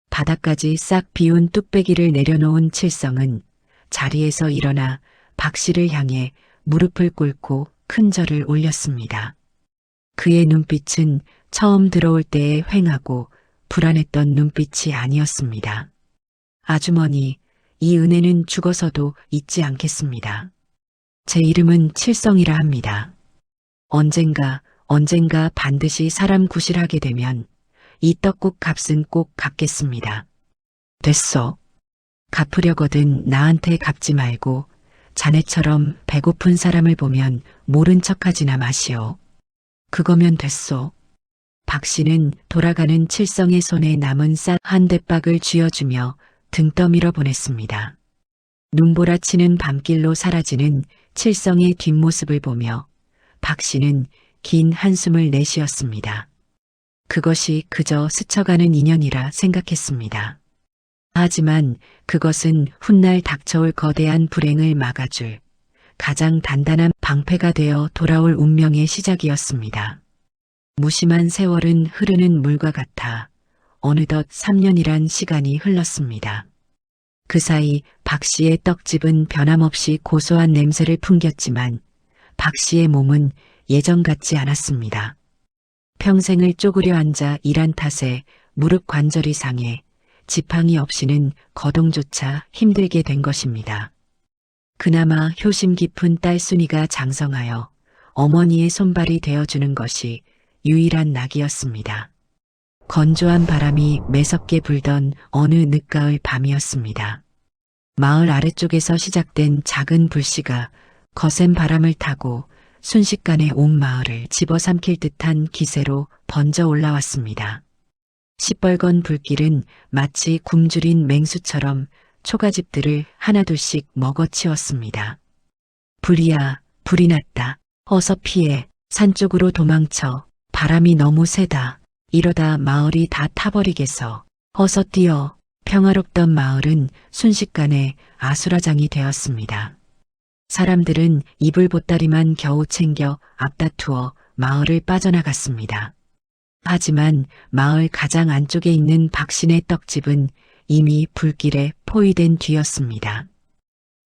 바닥까지 싹 비운 뚝배기를 내려놓은 칠성은 자리에서 일어나 박 씨를 향해 무릎을 꿇고 큰 절을 올렸습니다. 그의 눈빛은 처음 들어올 때의 휑하고 불안했던 눈빛이 아니었습니다. 아주머니, 이 은혜는 죽어서도 잊지 않겠습니다. 제 이름은 칠성이라 합니다. 언젠가 반드시 사람 구실하게 되면 이 떡국 값은 꼭 갚겠습니다. 됐소. 갚으려거든 나한테 갚지 말고 자네처럼 배고픈 사람을 보면 모른 척하지나 마시오. 그거면 됐소. 박 씨는 돌아가는 칠성의 손에 남은 쌀 한 대박을 쥐어주며 등 떠밀어 보냈습니다. 눈보라치는 밤길로 사라지는 칠성의 뒷모습을 보며 박 씨는 긴 한숨을 내쉬었습니다. 그것이 그저 스쳐가는 인연이라 생각했습니다. 하지만 그것은 훗날 닥쳐올 거대한 불행을 막아줄 가장 단단한 방패가 되어 돌아올 운명의 시작이었습니다. 무심한 세월은 흐르는 물과 같아 어느덧 3년이란 시간이 흘렀습니다. 그 사이 박 씨의 떡집은 변함없이 고소한 냄새를 풍겼지만 박 씨의 몸은 예전 같지 않았습니다. 평생을 쪼그려 앉아 일한 탓에 무릎 관절이 상해 지팡이 없이는 거동조차 힘들게 된 것입니다. 그나마 효심 깊은 딸 순이가 장성하여 어머니의 손발이 되어주는 것이 유일한 낙이었습니다. 건조한 바람이 매섭게 불던 어느 늦가을 밤이었습니다. 마을 아래쪽에서 시작된 작은 불씨가 거센 바람을 타고 순식간에 온 마을을 집어삼킬 듯한 기세로 번져 올라왔습니다. 시뻘건 불길은 마치 굶주린 맹수처럼 초가집들을 하나둘씩 먹어치웠습니다. 불이야, 불이 났다. 어서 피해. 산 쪽으로 도망쳐. 바람이 너무 세다. 이러다 마을이 다 타버리겠어. 어서 뛰어. 평화롭던 마을은 순식간에 아수라장이 되었습니다. 사람들은 이불 보따리만 겨우 챙겨 앞다투어 마을을 빠져나갔습니다. 하지만 마을 가장 안쪽에 있는 박씨네 떡집은 이미 불길에 포위된 뒤였습니다.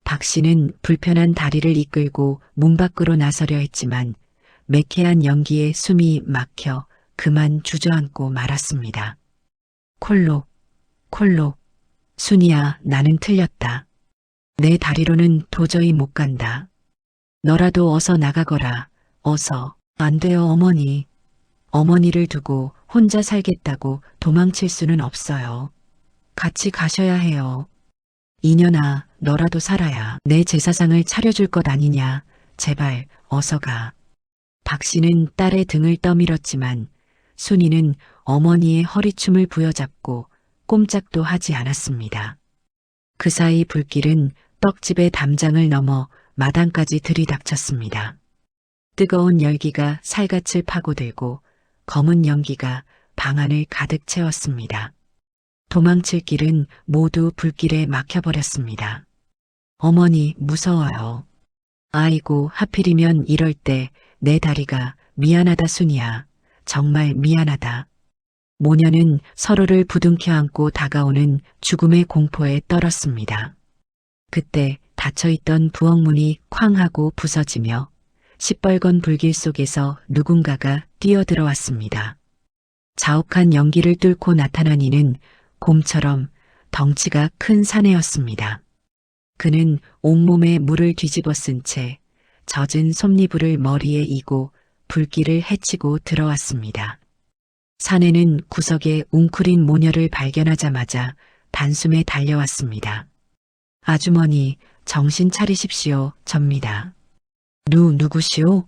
박씨는 불편한 다리를 이끌고 문 밖으로 나서려 했지만 매캐한 연기에 숨이 막혀 그만 주저앉고 말았습니다. 콜록, 콜록. 순이야, 나는 틀렸다. 내 다리로는 도저히 못 간다. 너라도 어서 나가거라. 어서. 안 돼요, 어머니. 어머니를 두고 혼자 살겠다고 도망칠 수는 없어요. 같이 가셔야 해요. 이년아, 너라도 살아야 내 제사상을 차려줄 것 아니냐. 제발 어서 가. 박 씨는 딸의 등을 떠밀었지만 순이는 어머니의 허리춤을 부여잡고 꼼짝도 하지 않았습니다. 그 사이 불길은 떡집의 담장을 넘어 마당까지 들이닥쳤습니다. 뜨거운 열기가 살갗을 파고들고 검은 연기가 방 안을 가득 채웠습니다. 도망칠 길은 모두 불길에 막혀버렸습니다. 어머니, 무서워요. 아이고, 하필이면 이럴 때 내 다리가. 미안하다, 순이야. 정말 미안하다. 모녀는 서로를 부둥켜 안고 다가오는 죽음의 공포에 떨었습니다. 그때 닫혀있던 부엌문이 쾅 하고 부서지며 시뻘건 불길 속에서 누군가가 뛰어들어왔습니다. 자욱한 연기를 뚫고 나타난 이는 곰처럼 덩치가 큰 사내였습니다. 그는 온몸에 물을 뒤집어 쓴 채 젖은 솜니부를 머리에 이고 불길을 헤치고 들어왔습니다. 사내는 구석에 웅크린 모녀를 발견하자마자 단숨에 달려왔습니다. 아주머니, 정신 차리십시오. 접니다. 누구시오?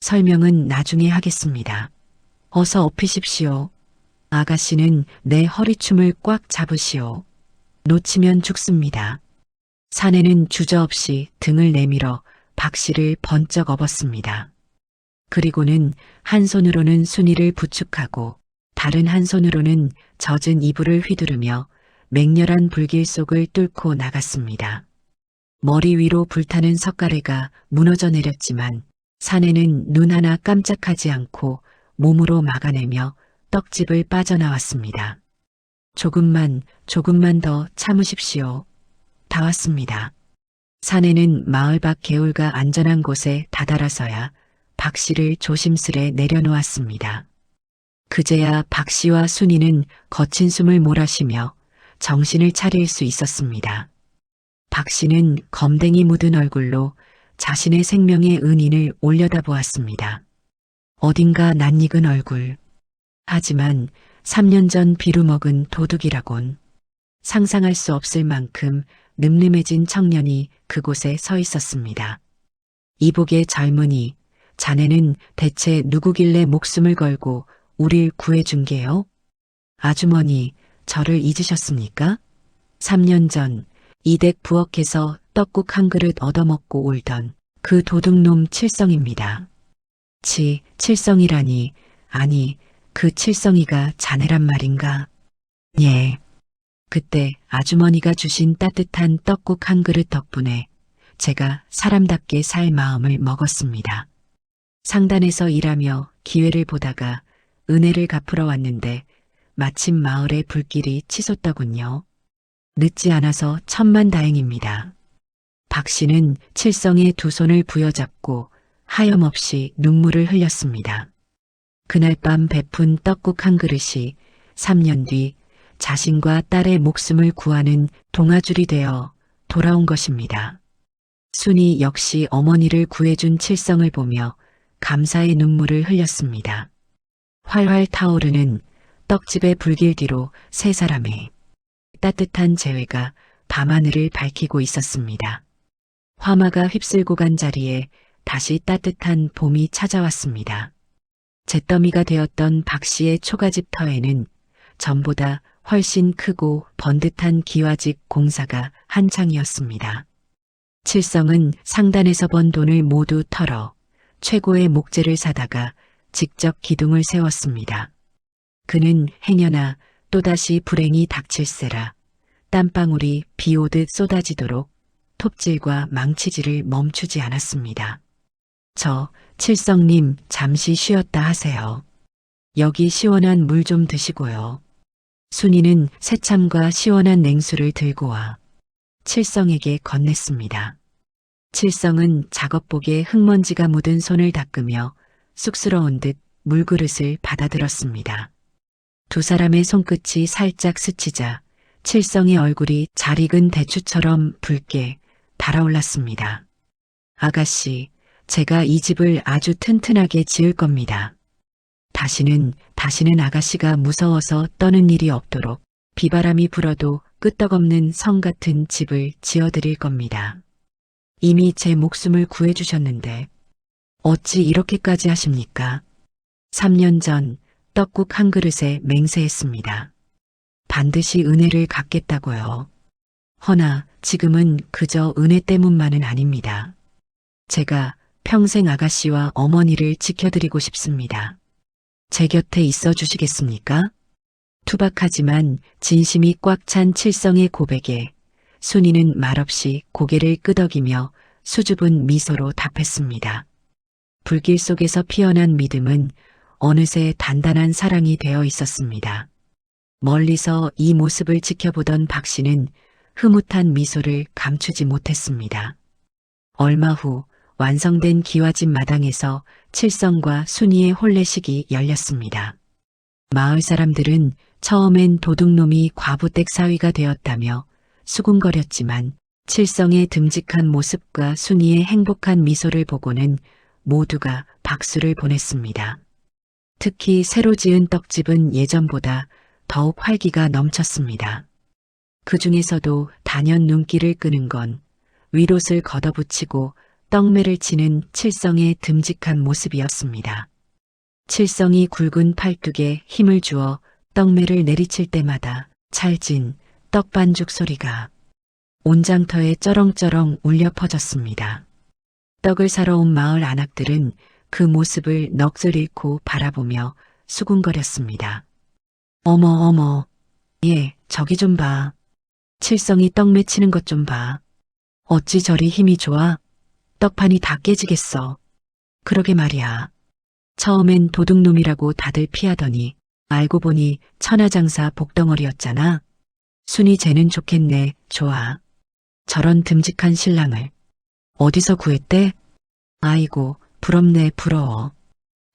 설명은 나중에 하겠습니다. 어서 업히십시오. 아가씨는 내 허리춤을 꽉 잡으시오. 놓치면 죽습니다. 사내는 주저없이 등을 내밀어 박 씨를 번쩍 업었습니다. 그리고는 한 손으로는 순이를 부축하고 다른 한 손으로는 젖은 이불을 휘두르며 맹렬한 불길 속을 뚫고 나갔습니다. 머리 위로 불타는 석가래가 무너져 내렸지만 사내는 눈 하나 깜짝하지 않고 몸으로 막아내며 떡집을 빠져나왔습니다. 조금만 더 참으십시오. 다 왔습니다. 사내는 마을 밖 개울가 안전한 곳에 다다라서야 박 씨를 조심스레 내려놓았습니다. 그제야 박 씨와 순이는 거친 숨을 몰아쉬며 정신을 차릴 수 있었습니다. 박 씨는 검댕이 묻은 얼굴로 자신의 생명의 은인을 올려다보았습니다. 어딘가 낯익은 얼굴. 하지만 3년 전 비루먹은 도둑이라곤. 상상할 수 없을 만큼 늠름해진 청년이 그곳에 서 있었습니다. 이복의 젊은이, 자네는 대체 누구길래 목숨을 걸고 우릴 구해준 게요? 아주머니, 저를 잊으셨습니까? 3년 전 이댁 부엌에서 떡국 한 그릇 얻어먹고 울던 그 도둑놈 칠성입니다. 칠성이라니, 아니, 그 칠성이가 자네란 말인가? 예. 그때 아주머니가 주신 따뜻한 떡국 한 그릇 덕분에 제가 사람답게 살 마음을 먹었습니다. 상단에서 일하며 기회를 보다가 은혜를 갚으러 왔는데 마침 마을에 불길이 치솟더군요. 늦지 않아서 천만다행입니다. 박 씨는 칠성의 두 손을 부여잡고 하염없이 눈물을 흘렸습니다. 그날 밤 베푼 떡국 한 그릇이 3년 뒤 자신과 딸의 목숨을 구하는 동아줄이 되어 돌아온 것입니다. 순이 역시 어머니를 구해준 칠성을 보며 감사의 눈물을 흘렸습니다. 활활 타오르는 떡집의 불길 뒤로 세 사람의 따뜻한 재회가 밤하늘을 밝히고 있었습니다. 화마가 휩쓸고 간 자리에 다시 따뜻한 봄이 찾아왔습니다. 잿더미가 되었던 박 씨의 초가집 터에는 전보다 훨씬 크고 번듯한 기와집 공사가 한창이었습니다. 칠성은 상단에서 번 돈을 모두 털어 최고의 목재를 사다가 직접 기둥을 세웠습니다. 그는 행여나 또다시 불행이 닥칠세라 땀방울이 비오듯 쏟아지도록 톱질과 망치질을 멈추지 않았습니다. 칠성님 잠시 쉬었다 하세요. 여기 시원한 물 좀 드시고요. 순이는 새참과 시원한 냉수를 들고 와 칠성에게 건넸습니다. 칠성은 작업복에 흙먼지가 묻은 손을 닦으며 쑥스러운 듯 물그릇을 받아들었습니다. 두 사람의 손끝이 살짝 스치자 칠성의 얼굴이 잘 익은 대추처럼 붉게 달아올랐습니다. 아가씨, 제가 이 집을 아주 튼튼하게 지을 겁니다. 다시는 아가씨가 무서워서 떠는 일이 없도록 비바람이 불어도 끄떡없는 성 같은 집을 지어드릴 겁니다. 이미 제 목숨을 구해주셨는데 어찌 이렇게까지 하십니까? 3년 전 떡국 한 그릇에 맹세했습니다. 반드시 은혜를 갚겠다고요. 허나 지금은 그저 은혜 때문만은 아닙니다. 제가 평생 아가씨와 어머니를 지켜드리고 싶습니다. 제 곁에 있어 주시겠습니까? 투박하지만 진심이 꽉 찬 칠성의 고백에 순이는 말없이 고개를 끄덕이며 수줍은 미소로 답했습니다. 불길 속에서 피어난 믿음은 어느새 단단한 사랑이 되어 있었습니다. 멀리서 이 모습을 지켜보던 박 씨는 흐뭇한 미소를 감추지 못했습니다. 얼마 후 완성된 기와집 마당에서 칠성과 순이의 혼례식이 열렸습니다. 마을 사람들은 처음엔 도둑놈이 과부댁 사위가 되었다며 수군거렸지만 칠성의 듬직한 모습과 순이의 행복한 미소를 보고는 모두가 박수를 보냈습니다. 특히 새로 지은 떡집은 예전보다 더욱 활기가 넘쳤습니다. 그 중에서도 단연 눈길을 끄는 건 윗옷을 걷어붙이고 떡매를 치는 칠성의 듬직한 모습이었습니다. 칠성이 굵은 팔뚝에 힘을 주어 떡매를 내리칠 때마다 찰진 떡반죽 소리가 온장터에 쩌렁쩌렁 울려 퍼졌습니다. 떡을 사러 온 마을 안악들은 그 모습을 넋을 잃고 바라보며 수군거렸습니다. 어머 어머, 얘 저기 좀 봐. 칠성이 떡매 치는 것 좀 봐. 어찌 저리 힘이 좋아? 떡판이 다 깨지겠어. 그러게 말이야. 처음엔 도둑놈이라고 다들 피하더니 알고 보니 천하장사 복덩어리였잖아. 순이 쟤는 좋겠네. 좋아. 저런 듬직한 신랑을 어디서 구했대? 아이고, 부럽네 부러워.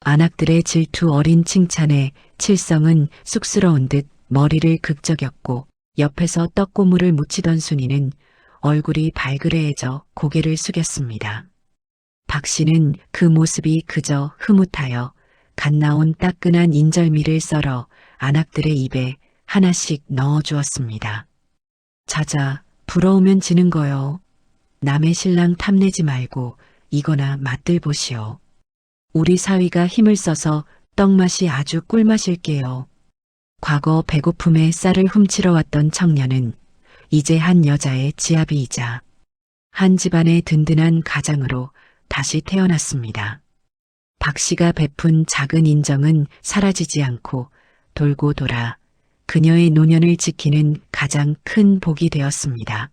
안악들의 질투 어린 칭찬에 칠성은 쑥스러운 듯 머리를 극적였고 옆에서 떡고물을 묻히던 순이는 얼굴이 발그레해져 고개를 숙였습니다. 박 씨는 그 모습이 그저 흐뭇하여 갓 나온 따끈한 인절미를 썰어 안악들의 입에 하나씩 넣어주었습니다. 자자, 부러우면 지는 거요. 남의 신랑 탐내지 말고 이거나 맛들 보시오. 우리 사위가 힘을 써서 떡맛이 아주 꿀맛일게요. 과거 배고픔에 쌀을 훔치러 왔던 청년은 이제 한 여자의 지아비이자 한 집안의 든든한 가장으로 다시 태어났습니다. 박 씨가 베푼 작은 인정은 사라지지 않고 돌고 돌아 그녀의 노년을 지키는 가장 큰 복이 되었습니다.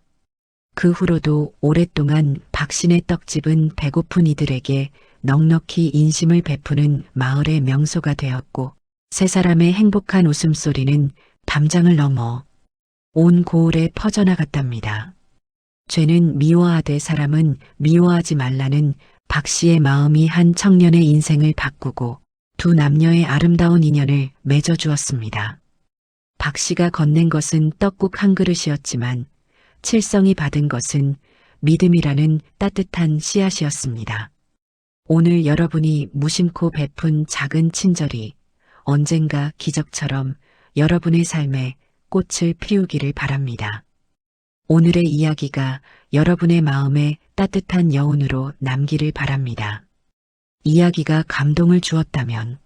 그 후로도 오랫동안 박신의 떡집은 배고픈 이들에게 넉넉히 인심을 베푸는 마을의 명소가 되었고 세 사람의 행복한 웃음소리는 담장을 넘어 온 고을에 퍼져나갔답니다. 죄는 미워하되 사람은 미워하지 말라는 박 씨의 마음이 한 청년의 인생을 바꾸고 두 남녀의 아름다운 인연을 맺어주었습니다. 박 씨가 건넨 것은 떡국 한 그릇이었지만 칠성이 받은 것은 믿음이라는 따뜻한 씨앗이었습니다. 오늘 여러분이 무심코 베푼 작은 친절이 언젠가 기적처럼 여러분의 삶에 꽃을 피우기를 바랍니다. 오늘의 이야기가 여러분의 마음에 따뜻한 여운으로 남기를 바랍니다. 이야기가 감동을 주었다면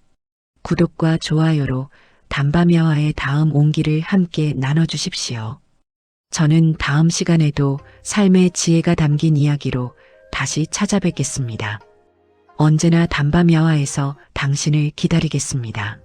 구독과 좋아요로 담밤여화의 다음 온기를 함께 나눠주십시오. 저는 다음 시간에도 삶의 지혜가 담긴 이야기로 다시 찾아뵙겠습니다. 언제나 담밤여화에서 당신을 기다리겠습니다.